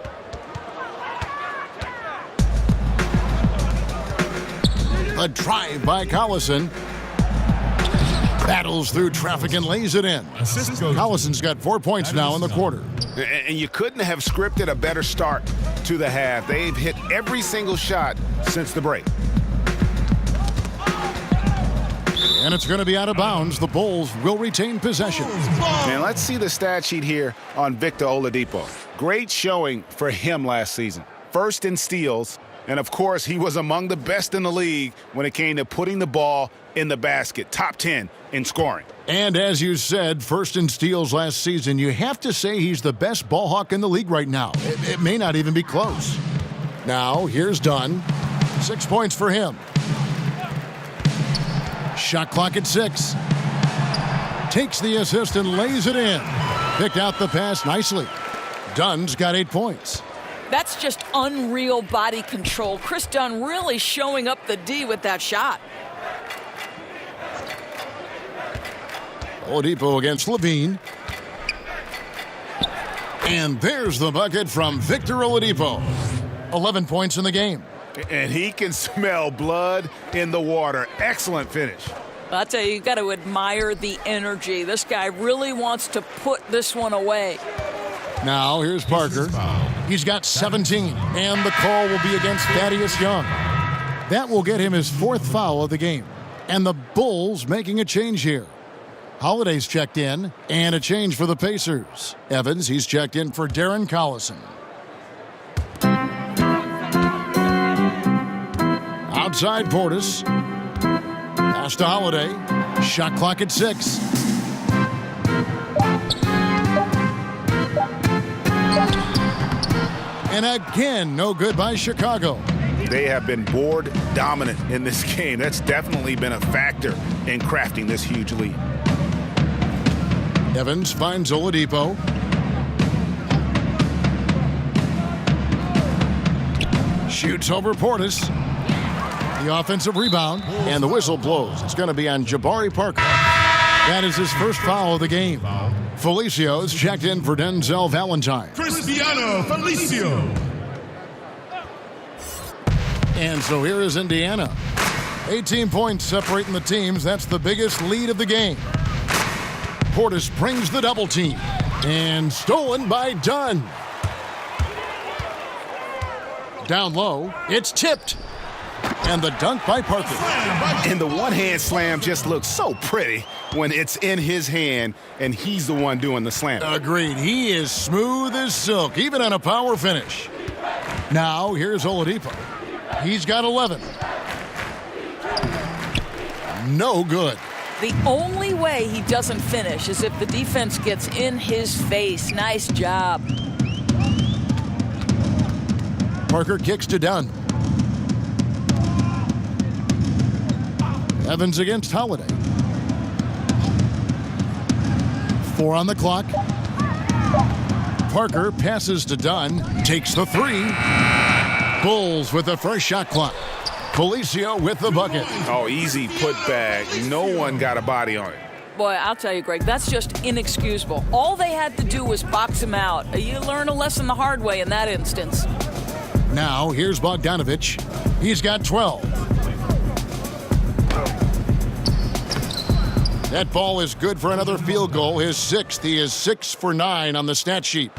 A drive by Collison. Battles through traffic and lays it in. Collison's got 4 points now in the quarter. And you couldn't have scripted a better start to the half. They've hit every single shot since the break. And it's going to be out of bounds. The Bulls will retain possession. And let's see the stat sheet here on Victor Oladipo. Great showing for him last season. First in steals. And, of course, he was among the best in the league when it came to putting the ball in the basket. Top 10 in scoring. And as you said, first in steals last season, you have to say he's the best ball hawk in the league right now. It may not even be close. Now, here's Dunn. 6 points for him. Shot clock at 6. Takes the assist and lays it in. Picked out the pass nicely. Dunn's got 8 points. That's just unreal body control. Chris Dunn really showing up the D with that shot. Oladipo against Levine. And there's the bucket from Victor Oladipo. 11 points in the game. And he can smell blood in the water. Excellent finish. I'll tell you, you got to admire the energy. This guy really wants to put this one away. Now, here's Parker. He's got 17, and the call will be against Thaddeus Young. That will get him his 4th foul of the game. And the Bulls making a change here. Holiday's checked in, and a change for the Pacers. Evans, he's checked in for Darren Collison. Outside Portis. Pass to Holiday. Shot clock at 6. And again, no good by Chicago. They have been board dominant in this game. That's definitely been a factor in crafting this huge lead. Evans finds Oladipo. Shoots over Portis. The offensive rebound, and the whistle blows. It's going to be on Jabari Parker. That is his first foul of the game. Felicio's checked in for Denzel Valentine. Cristiano Felicio. And so here is Indiana. 18 points separating the teams. That's the biggest lead of the game. Portis brings the double team. And stolen by Dunn. Down low, it's tipped. And the dunk by Parker. And the one-hand slam just looks so pretty when it's in his hand and he's the one doing the slam. Agreed. He is smooth as silk, even on a power finish. Now, here's Oladipo. He's got 11. No good. The only way he doesn't finish is if the defense gets in his face. Nice job. Parker kicks to Dunn. Evans against Holiday. 4 on the clock. Parker passes to Dunn. Takes the 3. Bulls with the first shot clock. Felicio with the bucket. Oh, easy putback. No one got a body on it. Boy, I'll tell you, Greg, that's just inexcusable. All they had to do was box him out. You learn a lesson the hard way in that instance. Now, here's Bogdanovich. He's got 12. That ball is good for another field goal, his 6th. He is 6 for 9 on the stat sheet.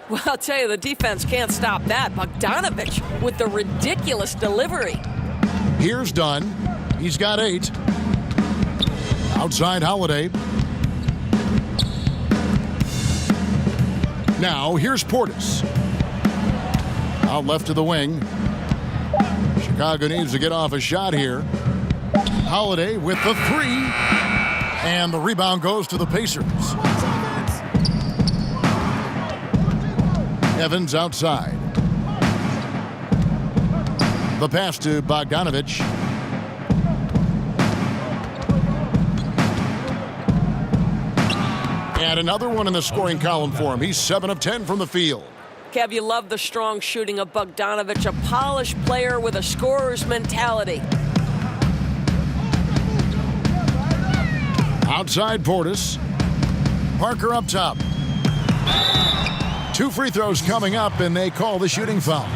Well, I'll tell you, the defense can't stop that. Bogdanovich with the ridiculous delivery. Here's Dunn. He's got 8. Outside Holiday. Now, here's Portis. Out left to the wing. Chicago needs to get off a shot here. Holiday with the 3. And the rebound goes to the Pacers. Evans outside. The pass to Bogdanovich. And another one in the scoring column for him. He's 7 of 10 from the field. Kev, you love the strong shooting of Bogdanovich, a polished player with a scorer's mentality. Outside Portis. Parker up top. 2 free throws coming up, and they call the shooting foul.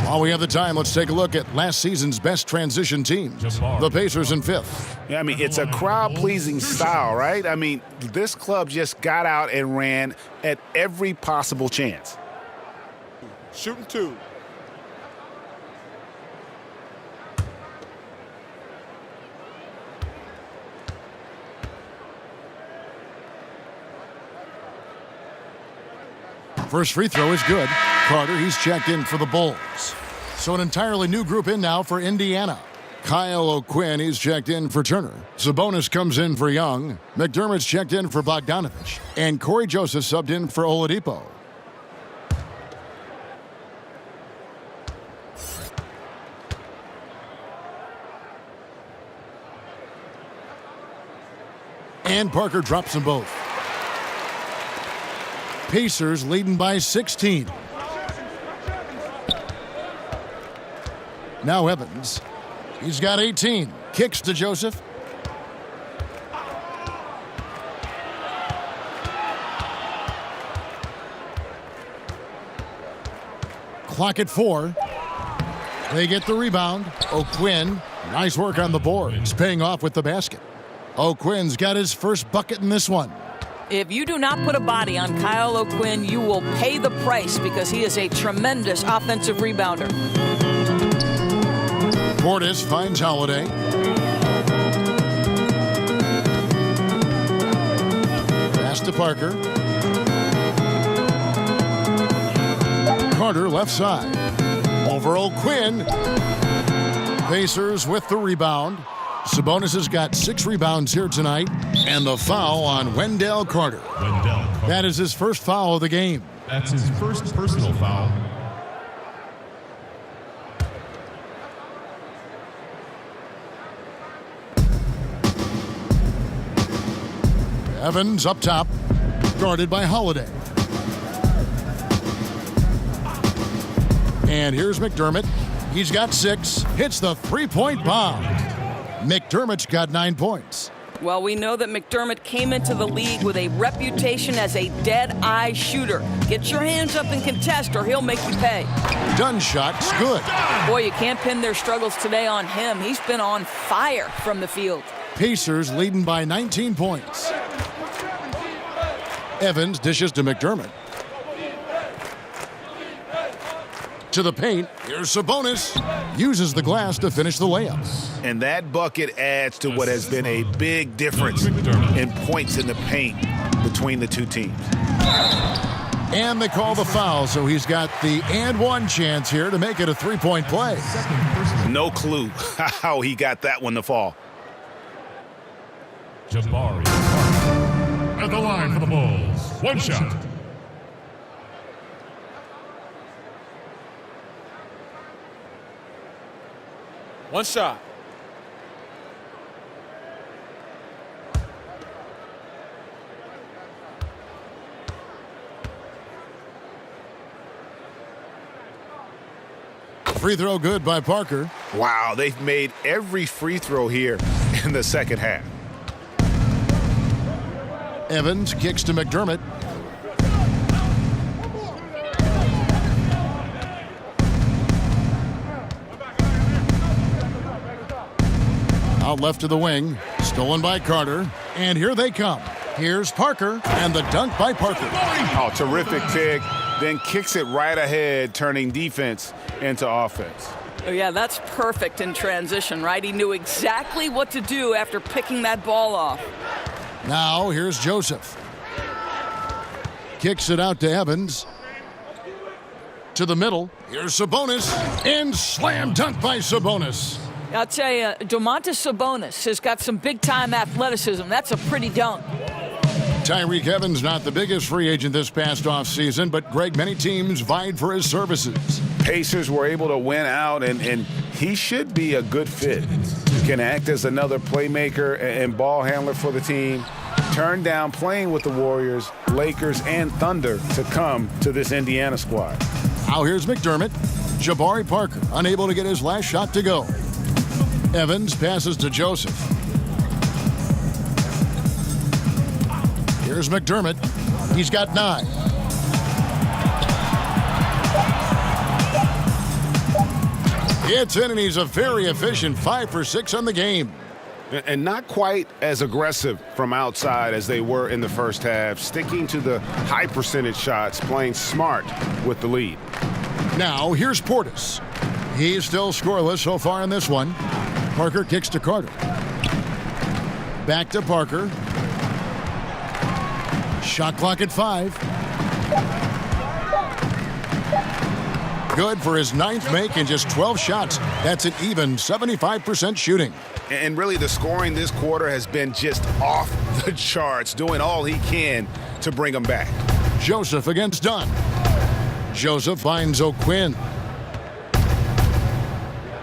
While we have the time, let's take a look at last season's best transition teams. The Pacers in 5th. Yeah, I mean, it's a crowd-pleasing style, right? I mean, this club just got out and ran at every possible chance. Shooting 2. First free throw is good. Carter, he's checked in for the Bulls. So an entirely new group in now for Indiana. Kyle O'Quinn, he's checked in for Turner. Sabonis comes in for Young. McDermott's checked in for Bogdanovich. And Corey Joseph subbed in for Oladipo. And Parker drops them both. Pacers leading by 16. Now Evans. He's got 18. Kicks to Joseph. Clock at 4. They get the rebound. O'Quinn, nice work on the boards, paying off with the basket. O'Quinn's got his first bucket in this one. If you do not put a body on Kyle O'Quinn, you will pay the price because he is a tremendous offensive rebounder. Portis finds Holiday. Pass to Parker. Carter left side. Over O'Quinn. Pacers with the rebound. Sabonis has got 6 rebounds here tonight. And the foul on Wendell Carter. That is his first foul of the game. That's his first personal foul. Evans up top, guarded by Holiday. And here's McDermott. He's got 6, hits the three-point bomb. McDermott's got 9 points. Well, we know that McDermott came into the league with a reputation as a dead-eye shooter. Get your hands up and contest or he'll make you pay. Done shot's good. Boy, you can't pin their struggles today on him. He's been on fire from the field. Pacers leading by 19 points. Evans dishes to McDermott. To the paint, here's Sabonis. Uses the glass to finish the layup. And that bucket adds to what has been a big difference in points in the paint between the two teams. And they call the foul, so he's got the and one chance here to make it a three-point play. No clue how he got that one to fall. Jabari at the line for the Bulls. One shot. One shot. Free throw good by Parker. Wow, they've made every free throw here in the second half. Evans kicks to McDermott. Out left to the wing. Stolen by Carter. And here they come. Here's Parker. And the dunk by Parker. Oh, terrific pick. Then kicks it right ahead, turning defense into offense. Oh, yeah, that's perfect in transition, right? He knew exactly what to do after picking that ball off. Now, here's Joseph. Kicks it out to Evans. To the middle. Here's Sabonis. And slam dunk by Sabonis. I'll tell you, Domantas Sabonis has got some big-time athleticism. That's a pretty dunk. Tyreek Evans not the biggest free agent this past offseason, but Greg, many teams vied for his services. Pacers were able to win out, and he should be a good fit. Can act as another playmaker and ball handler for the team. Turned down playing with the Warriors, Lakers, and Thunder to come to this Indiana squad. Now here's McDermott. Jabari Parker unable to get his last shot to go. Evans passes to Joseph. Here's McDermott. He's got 9. It's in, and he's a very efficient 5 for 6 on the game. And not quite as aggressive from outside as they were in the first half, sticking to the high percentage shots, playing smart with the lead. Now, here's Portis. He's still scoreless so far in this one. Parker kicks to Carter. Back to Parker. Shot clock at 5. Good for his 9th make in just 12 shots. That's an even 75% shooting. And really, the scoring this quarter has been just off the charts, doing all he can to bring them back. Joseph against Dunn. Joseph finds O'Quinn.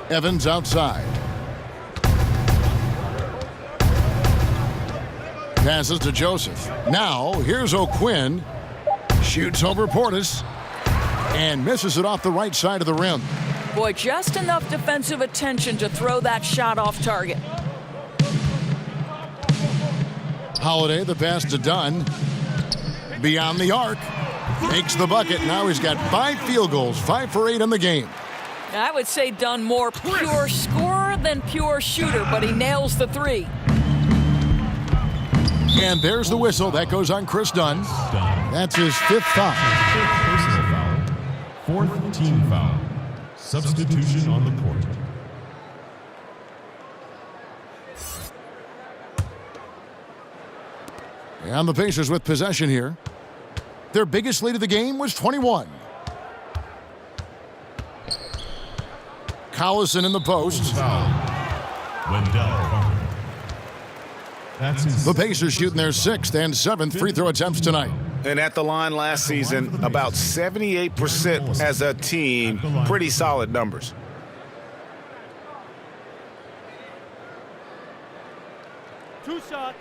Evans outside. Passes to Joseph. Now, here's O'Quinn. Shoots over Portis. And misses it off the right side of the rim. Boy, just enough defensive attention to throw that shot off target. Holiday, the pass to Dunn. Beyond the arc. Makes the bucket. Now he's got 5 field goals, 5 for 8 in the game. I would say Dunn more pure scorer than pure shooter, but he nails the 3. And there's the whistle. That goes on Chris Dunn. That's his 5th foul. 5th personal foul. 4th team foul. Substitution on the court. And the Pacers with possession here. Their biggest lead of the game was 21. Collison in the post. The Pacers shooting their 6th and 7th free throw attempts tonight. And at the line last season, about 78% as a team. Pretty solid numbers. Two shot.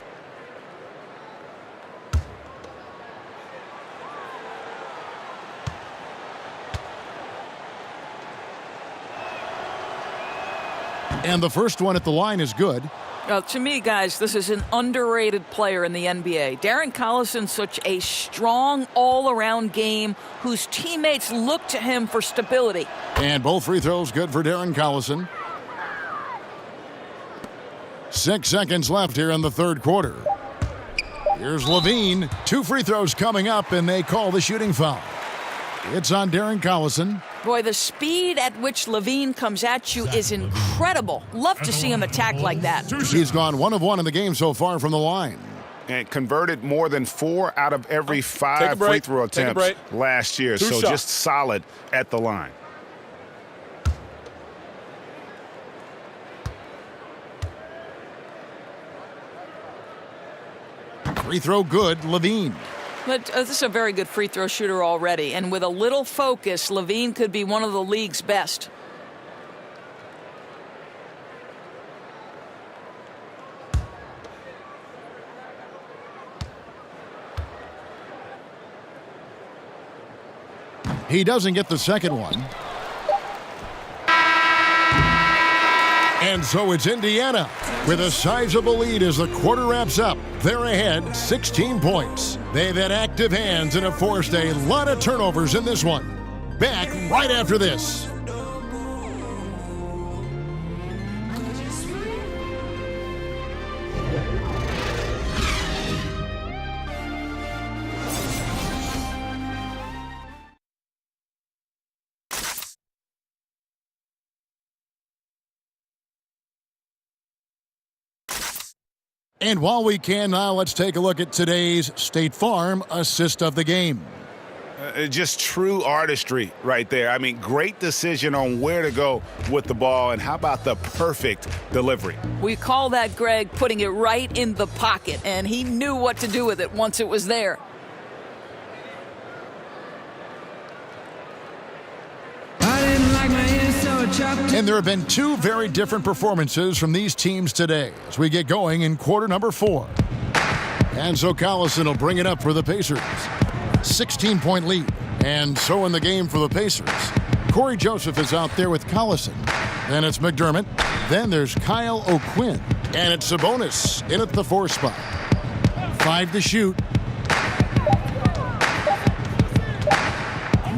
And the first one at the line is good. To me, guys, this is an underrated player in the NBA. Darren Collison's such a strong all-around game whose teammates look to him for stability. And both free throws good for Darren Collison. 6 seconds left here in the third quarter. Here's Levine. 2 free throws coming up, and they call the shooting foul. It's on Darren Collison. Boy, the speed at which Levine comes at you is incredible. Love to see him attack like that. He's gone 1 of 1 in the game so far from the line. And converted more than 4 out of every 5 free throw attempts last year. So just solid at the line. Free throw good, Levine. But this is a very good free throw shooter already, and with a little focus, Levine could be one of the league's best. He doesn't get the second one. And so it's Indiana with a sizable lead as the quarter wraps up. They're ahead 16 points. They've had active hands and have forced a lot of turnovers in this one. Back right after this. And while we can now, let's take a look at today's State Farm assist of the game. Just true artistry right there. I mean, great decision on where to go with the ball, and how about the perfect delivery? We call that, Greg, putting it right in the pocket, and he knew what to do with it once it was there. And there have been 2 very different performances from these teams today as we get going in quarter number 4. And so Collison will bring it up for the Pacers. 16-point lead. And so in the game for the Pacers, Corey Joseph is out there with Collison. Then it's McDermott. Then there's Kyle O'Quinn. And it's Sabonis in at the 4 spot. 5 to shoot.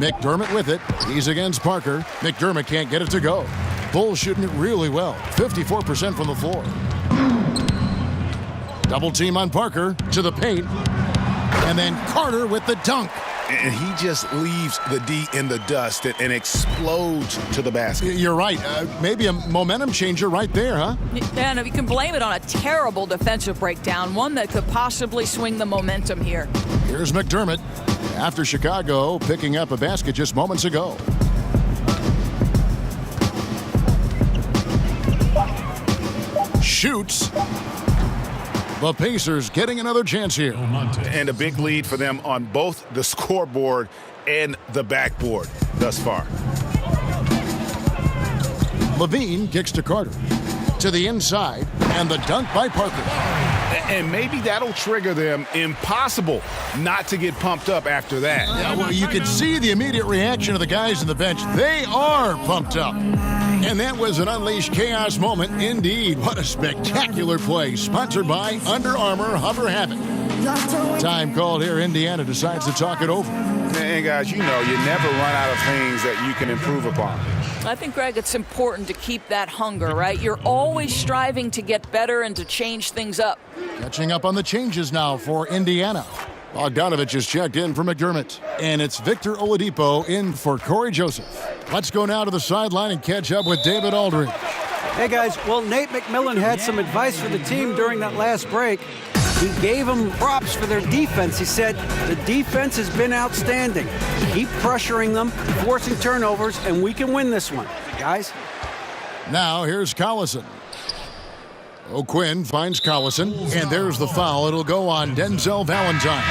McDermott with it. He's against Parker. McDermott can't get it to go. Bulls shooting it really well. 54% from the floor. Double team on Parker to the paint. And then Carter with the dunk. And he just leaves the D in the dust and explodes to the basket. You're right. Maybe a momentum changer right there, huh? Yeah, no, you can blame it on a terrible defensive breakdown, one that could possibly swing the momentum here. Here's McDermott after Chicago picking up a basket just moments ago. Shoots. The Pacers getting another chance here. And a big lead for them on both the scoreboard and the backboard thus far. Levine kicks to Carter. To the inside, and the dunk by Parker. And maybe that'll trigger them. Impossible not to get pumped up after that. Yeah, well, you can see the immediate reaction of the guys on the bench. They are pumped up. And that was an unleashed chaos moment. Indeed, what a spectacular play. Sponsored by Under Armour Hover Havoc. Time called here. Indiana decides to talk it over. And guys, you know, you never run out of things that you can improve upon. I think, Greg, it's important to keep that hunger, right? You're always striving to get better and to change things up. Catching up on the changes now for Indiana. Bogdanovich is checked in for McDermott. And it's Victor Oladipo in for Corey Joseph. Let's go now to the sideline and catch up with David Aldridge. Hey, guys. Well, Nate McMillan had some advice for the team during that last break. He gave them props for their defense. He said, the defense has been outstanding. Keep pressuring them, forcing turnovers, and we can win this one, guys. Now, here's Collison. O'Quinn finds Collison, and there's the foul. It'll go on Denzel Valentine.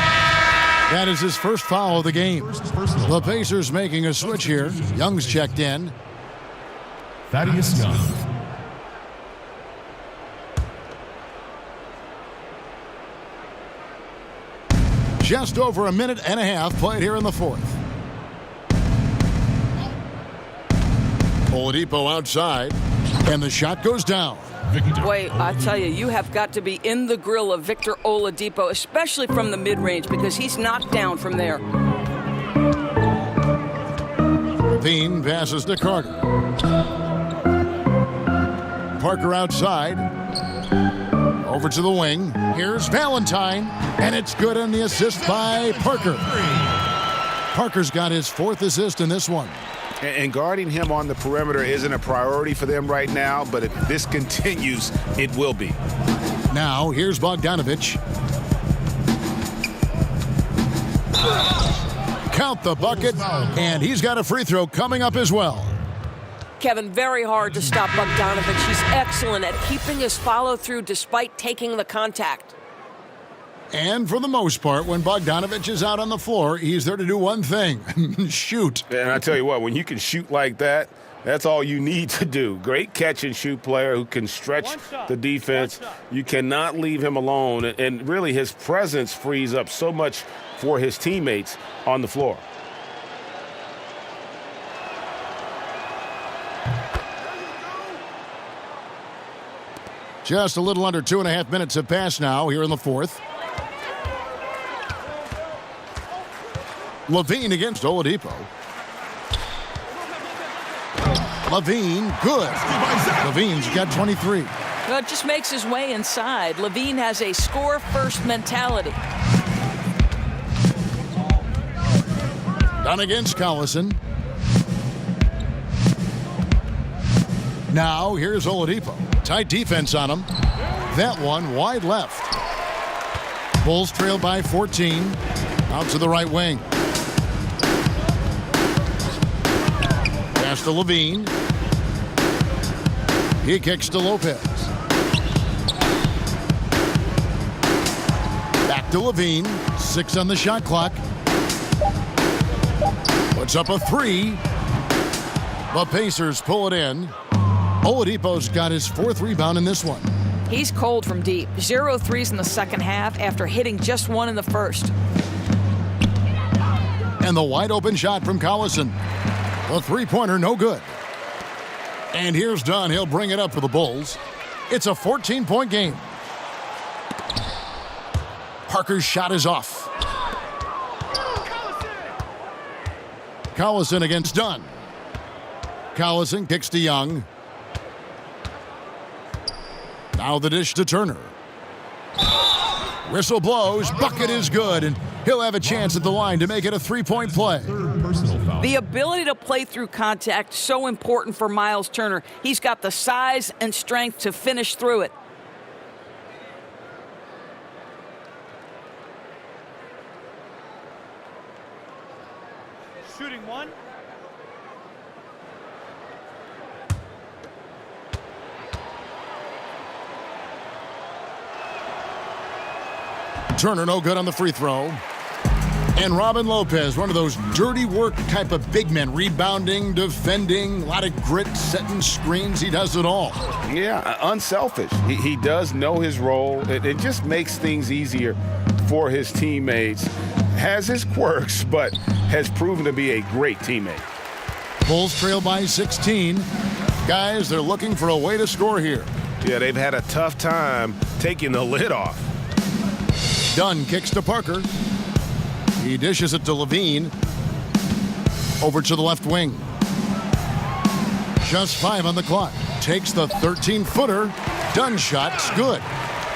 That is his first foul of the game. The Pacers making a switch here. Young's checked in. Thaddeus Young. Just over a minute and a half played here in the fourth. Oladipo outside, and the shot goes down. Boy, I tell you, you have got to be in the grill of Victor Oladipo, especially from the mid-range, because he's knocked down from there. Levine passes to Carter. Parker outside. Over to the wing. Here's Valentine, and it's good on the assist by Parker. Parker's got his fourth assist in this one. And guarding him on the perimeter isn't a priority for them right now, but if this continues, it will be. Now, here's Bogdanovich. Count the bucket, and he's got a free throw coming up as well. Kevin, very hard to stop Bogdanovich. He's excellent at keeping his follow-through despite taking the contact. And for the most part, when Bogdanovich is out on the floor, he's there to do one thing, shoot. And I tell you what, when you can shoot like that, that's all you need to do. Great catch-and-shoot player who can stretch the defense. You cannot leave him alone. And really, his presence frees up so much for his teammates on the floor. Just a little under 2.5 minutes have passed now here in the fourth. Levine against Oladipo. Levine, good. Levine's got 23. Well, it just makes his way inside. Levine has a score-first mentality. Done against Collison. Now, here's Oladipo. Tight defense on him. That one wide left. Bulls trail by 14. Out to the right wing. Pass to Levine. He kicks to Lopez. Back to Levine. 6 on the shot clock. Puts up a 3. The Pacers pull it in. Oladipo's got his 4th rebound in this one. He's cold from deep. 0 threes in the second half after hitting just 1 in the first. And the wide open shot from Collison. The three-pointer, no good. And here's Dunn. He'll bring it up for the Bulls. It's a 14-point game. Parker's shot is off. Collison against Dunn. Collison kicks to Young. Now the dish to Turner. Whistle blows. Bucket is good, and he'll have a chance at the line to make it a three-point play. The ability to play through contact, so important for Myles Turner. He's got the size and strength to finish through it. Shooting one. Turner no good on the free throw. And Robin Lopez, one of those dirty work type of big men, rebounding, defending, a lot of grit, setting screens. He does it all. Yeah, unselfish. He does know his role. It just makes things easier for his teammates. Has his quirks, but has proven to be a great teammate. Bulls trail by 16. Guys, they're looking for a way to score here. Yeah, they've had a tough time taking the lid off. Dunn kicks to Parker. He dishes it to Levine. Over to the left wing. Just 5 on the clock. Takes the 13-footer. Dunn shot's good.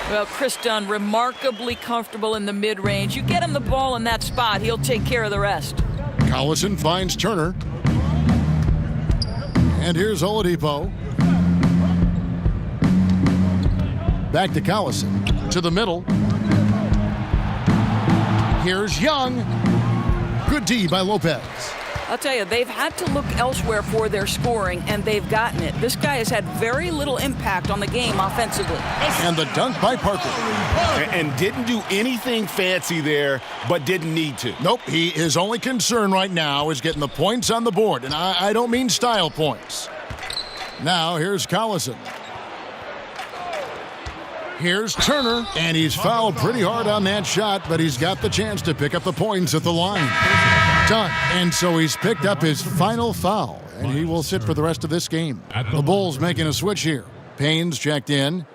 Well, Chris Dunn, remarkably comfortable in the mid-range. You get him the ball in that spot, he'll take care of the rest. Collison finds Turner. And here's Oladipo. Back to Collison. To the middle. Here's Young. Good D by Lopez. I'll tell you, they've had to look elsewhere for their scoring, and they've gotten it. This guy has had very little impact on the game offensively. And the dunk by Parker. And didn't do anything fancy there, but didn't need to. Nope, his only concern right now is getting the points on the board, and I don't mean style points. Now here's Collison. Here's Turner, and he's fouled pretty hard on that shot, but he's got the chance to pick up the points at the line. Done. And so he's picked up his final foul, and he will sit for the rest of this game. The Bulls making a switch here. Payne's checked in.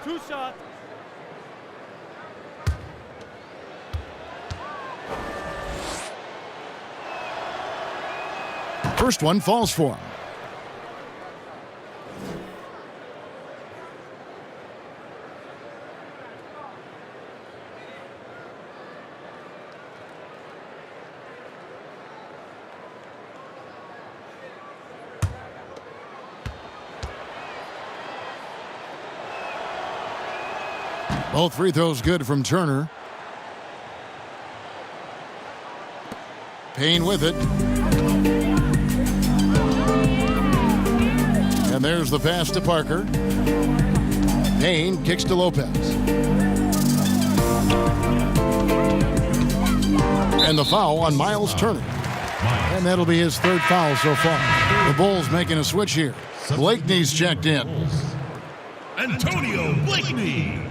Two shot. First one falls for him. Both free throws good from Turner. Payne with it. And there's the pass to Parker. Payne kicks to Lopez. And the foul on Myles Turner. And that'll be his third foul so far. The Bulls making a switch here. Blakeney's checked in. Antonio Blakeney.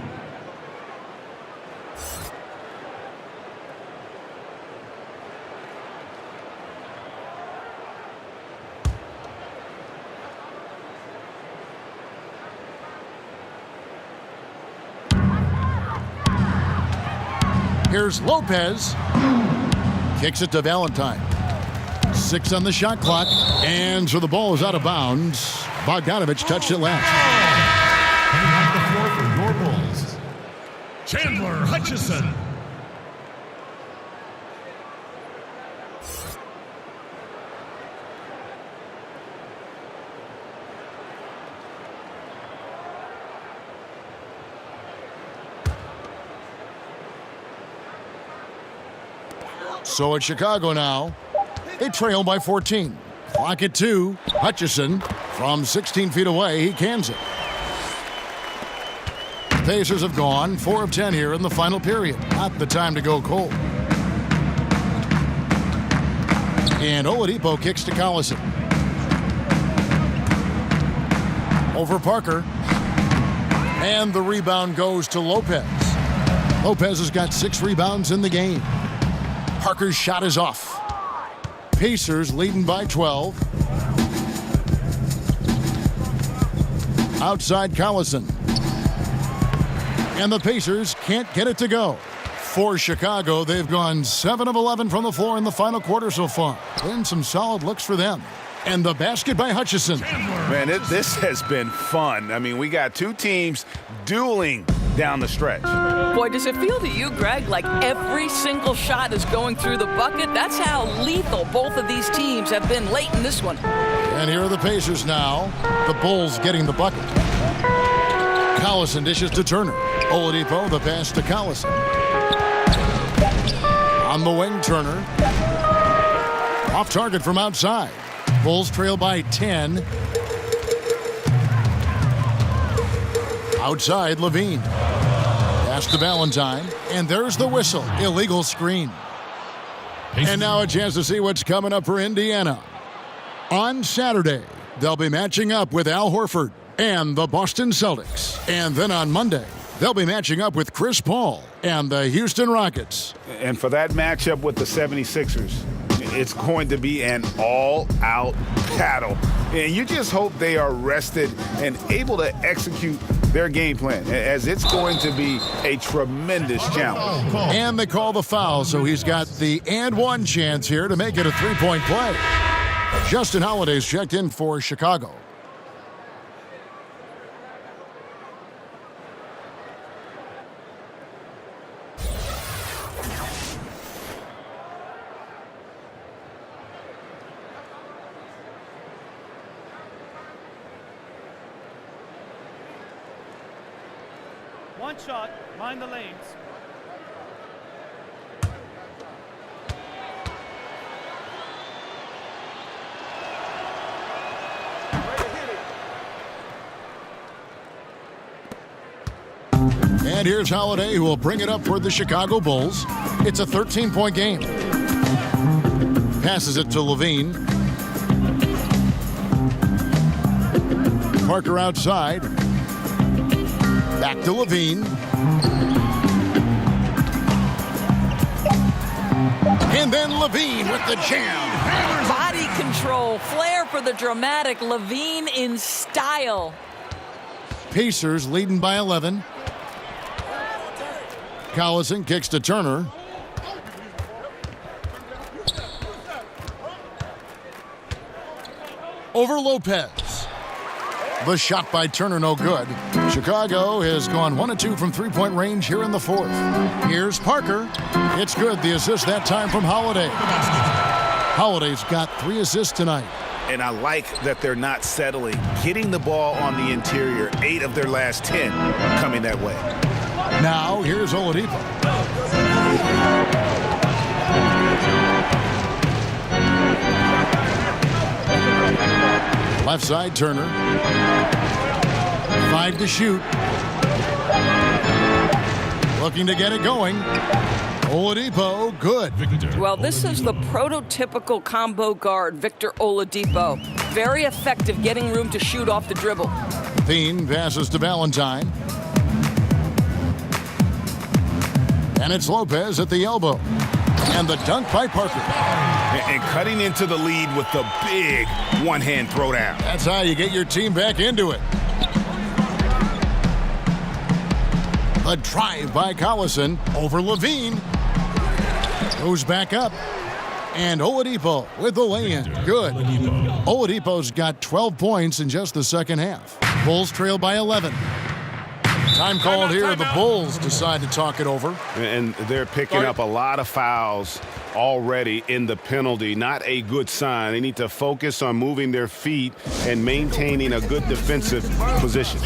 Here's Lopez. Kicks it to Valentine. 6 on the shot clock. And so the ball is out of bounds. Bogdanovich touched it last. Coming on the floor for your Bulls, Chandler Hutchison. So it's Chicago now. They trail by 14. Clock at 2. Hutchison from 16 feet away. He cans it. The Pacers have gone 4 of 10 here in the final period. Not the time to go cold. And Oladipo kicks to Collison. Over Parker. And the rebound goes to Lopez. Lopez has got 6 rebounds in the game. Parker's shot is off. Pacers leading by 12. Outside Collison. And the Pacers can't get it to go. For Chicago, they've gone 7 of 11 from the floor in the final quarter so far. Been some solid looks for them. And the basket by Hutchison. Man, this has been fun. I mean, we got two teams dueling down the stretch. Boy, does it feel to you, Greg, like every single shot is going through the bucket? That's how lethal both of these teams have been late in this one. And here are the Pacers now. The Bulls getting the bucket. Collison dishes to Turner. Oladipo, the pass to Collison. On the wing, Turner. Off target from outside. Bulls trail by 10. Outside, Levine. Pass to Valentine. And there's the whistle. Illegal screen. And now a chance to see what's coming up for Indiana. On Saturday, they'll be matching up with Al Horford and the Boston Celtics. And then on Monday, they'll be matching up with Chris Paul and the Houston Rockets. And for that matchup with the 76ers, it's going to be an all-out battle. And you just hope they are rested and able to execute their game plan, as it's going to be a tremendous challenge. And they call the foul, so he's got the and one chance here to make it a three-point play. Justin Holiday's checked in for Chicago. One shot, mind the lanes. And here's Holiday, who will bring it up for the Chicago Bulls. It's a 13-point game. Passes it to Levine. Parker outside. Back to Levine. And then Levine with the jam. Body control, flair for the dramatic. Levine in style. Pacers leading by 11. Collison kicks to Turner. Over Lopez. The shot by Turner, no good. Chicago has gone 1 of 2 from three-point range here in the fourth. Here's Parker. It's good. The assist that time from Holiday. Holiday's got 3 assists tonight. And I like that they're not settling. Getting the ball on the interior, 8 of their last 10 coming that way. Now, here's Oladipo. Left side, Turner. 5 to shoot. Looking to get it going. Oladipo, good. Well, this is the prototypical combo guard, Victor Oladipo. Very effective getting room to shoot off the dribble. Thien passes to Valentine. And it's Lopez at the elbow. And the dunk by Parker. And cutting into the lead with the big one-hand throwdown. That's how you get your team back into it. A drive by Collison over Levine. Goes back up. And Oladipo with the lay-in. Good. Oladipo's got 12 points in just the second half. Bulls trail by 11. Time called here. The Bulls decide to talk it over. And they're picking up a lot of fouls already in the penalty. Not a good sign. They need to focus on moving their feet and maintaining a good defensive position.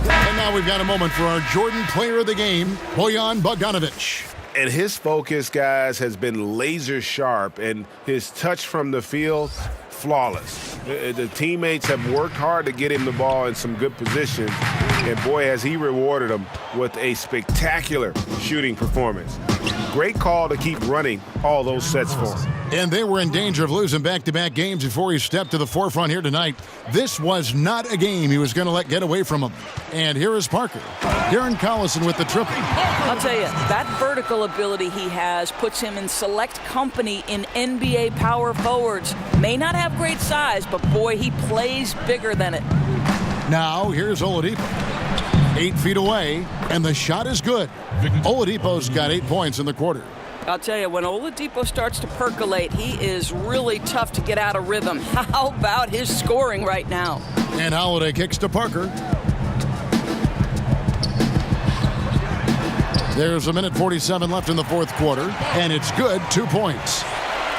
And now we've got a moment for our Jordan Player of the Game, Bojan Bogdanovic. And his focus, guys, has been laser sharp, and his touch from the field, flawless. The teammates have worked hard to get him the ball in some good positions, and boy, has he rewarded them with a spectacular shooting performance. Great call to keep running all those sets for him. And they were in danger of losing back-to-back games before he stepped to the forefront here tonight. This was not a game he was going to let get away from him. And here is Parker. Darren Collison with the triple. I'll tell you, that vertical ability he has puts him in select company in NBA power forwards. May not have great size, but boy, he plays bigger than it. Now, here's Oladipo. 8 feet away, and the shot is good. Oladipo's got 8 points in the quarter. I'll tell you, when Oladipo starts to percolate, he is really tough to get out of rhythm. How about his scoring right now? And Holiday kicks to Parker. There's 1:47 left in the fourth quarter, and it's good, 2 points.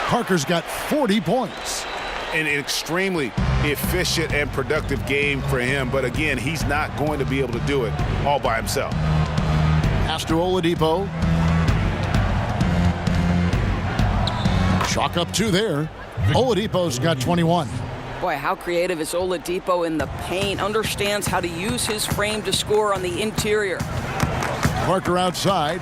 Parker's got 40 points. An extremely efficient and productive game for him, but again, he's not going to be able to do it all by himself. Pass to Oladipo. Chalk up 2 there. Oladipo's got 21. Boy, how creative is Oladipo in the paint. Understands how to use his frame to score on the interior. Parker outside.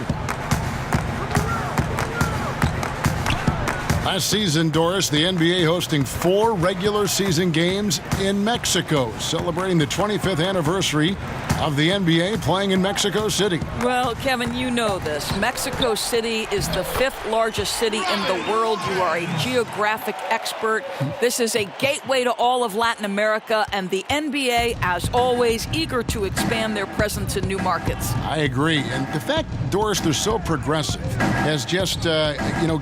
Last season, Doris, the NBA hosting 4 regular season games in Mexico, celebrating the 25th anniversary of the NBA playing in Mexico City. Well, Kevin, you know this. Mexico City is the 5th largest city in the world. You are a geographic expert. This is a gateway to all of Latin America, and the NBA, as always, eager to expand their presence in new markets. I agree. And the fact, Doris, they're so progressive has just,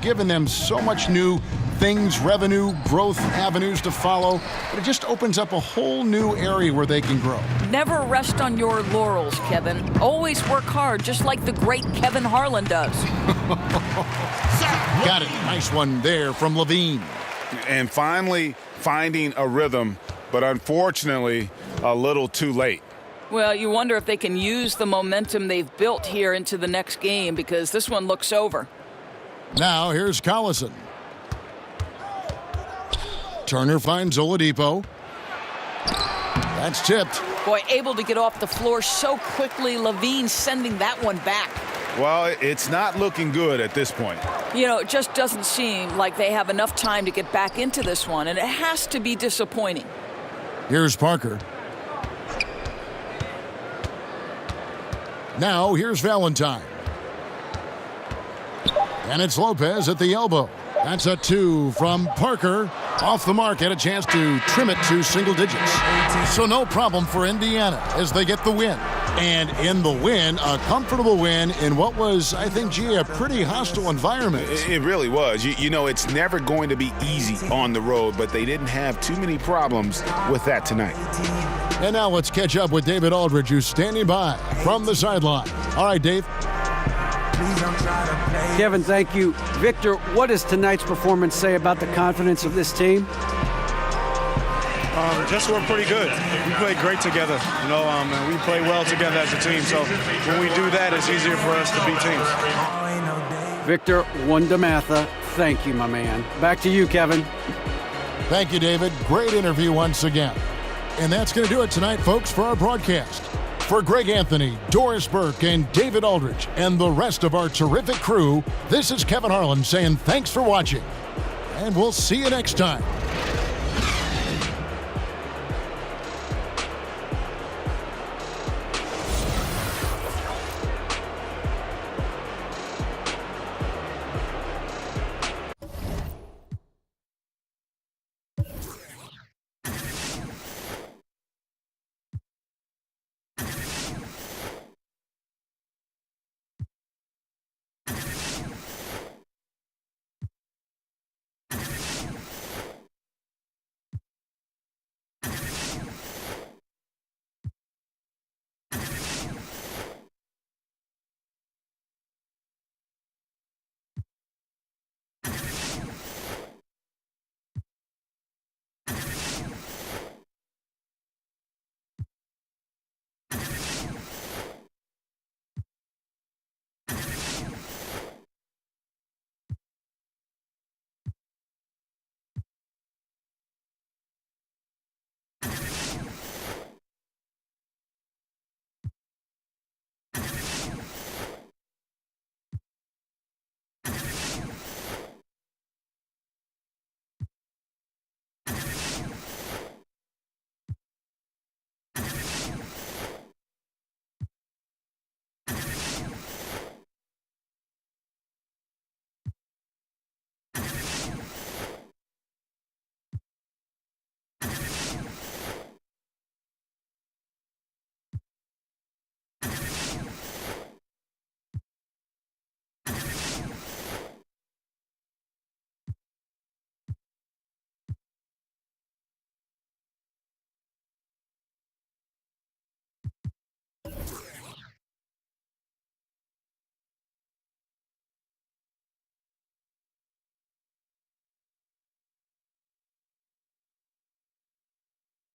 given them so much new things, revenue, growth avenues to follow. But it just opens up a whole new area where they can grow. Never rest on your laurels, Kevin. Always work hard, just like the great Kevin Harlan does. Got it. Nice one there from Levine. And finally finding a rhythm, but unfortunately a little too late. Well, you wonder if they can use the momentum they've built here into the next game, because this one looks over. Now here's Collison. Turner finds Oladipo. That's tipped. Boy, able to get off the floor so quickly. Levine sending that one back. Well, it's not looking good at this point. You know, it just doesn't seem like they have enough time to get back into this one, and it has to be disappointing. Here's Parker. Now here's Valentine. And it's Lopez at the elbow. That's a 2 from Parker. Off the mark, had a chance to trim it to single digits. So no problem for Indiana as they get the win. And in the win, a comfortable win in what was, I think, a pretty hostile environment. It really was. You know, it's never going to be easy on the road, but they didn't have too many problems with that tonight. And now let's catch up with David Aldridge, who's standing by from the sideline. All right, Dave. Kevin, thank you. Victor, what does tonight's performance say about the confidence of this team? Just we're pretty good. We play great together, and we play well together as a team. So when we do that, it's easier for us to beat teams. Victor Wondermatha, thank you, my man. Back to you, Kevin. Thank you, David. Great interview once again. And that's going to do it tonight, folks, for our broadcast. For Greg Anthony, Doris Burke, and David Aldridge, and the rest of our terrific crew, this is Kevin Harlan saying thanks for watching. And we'll see you next time.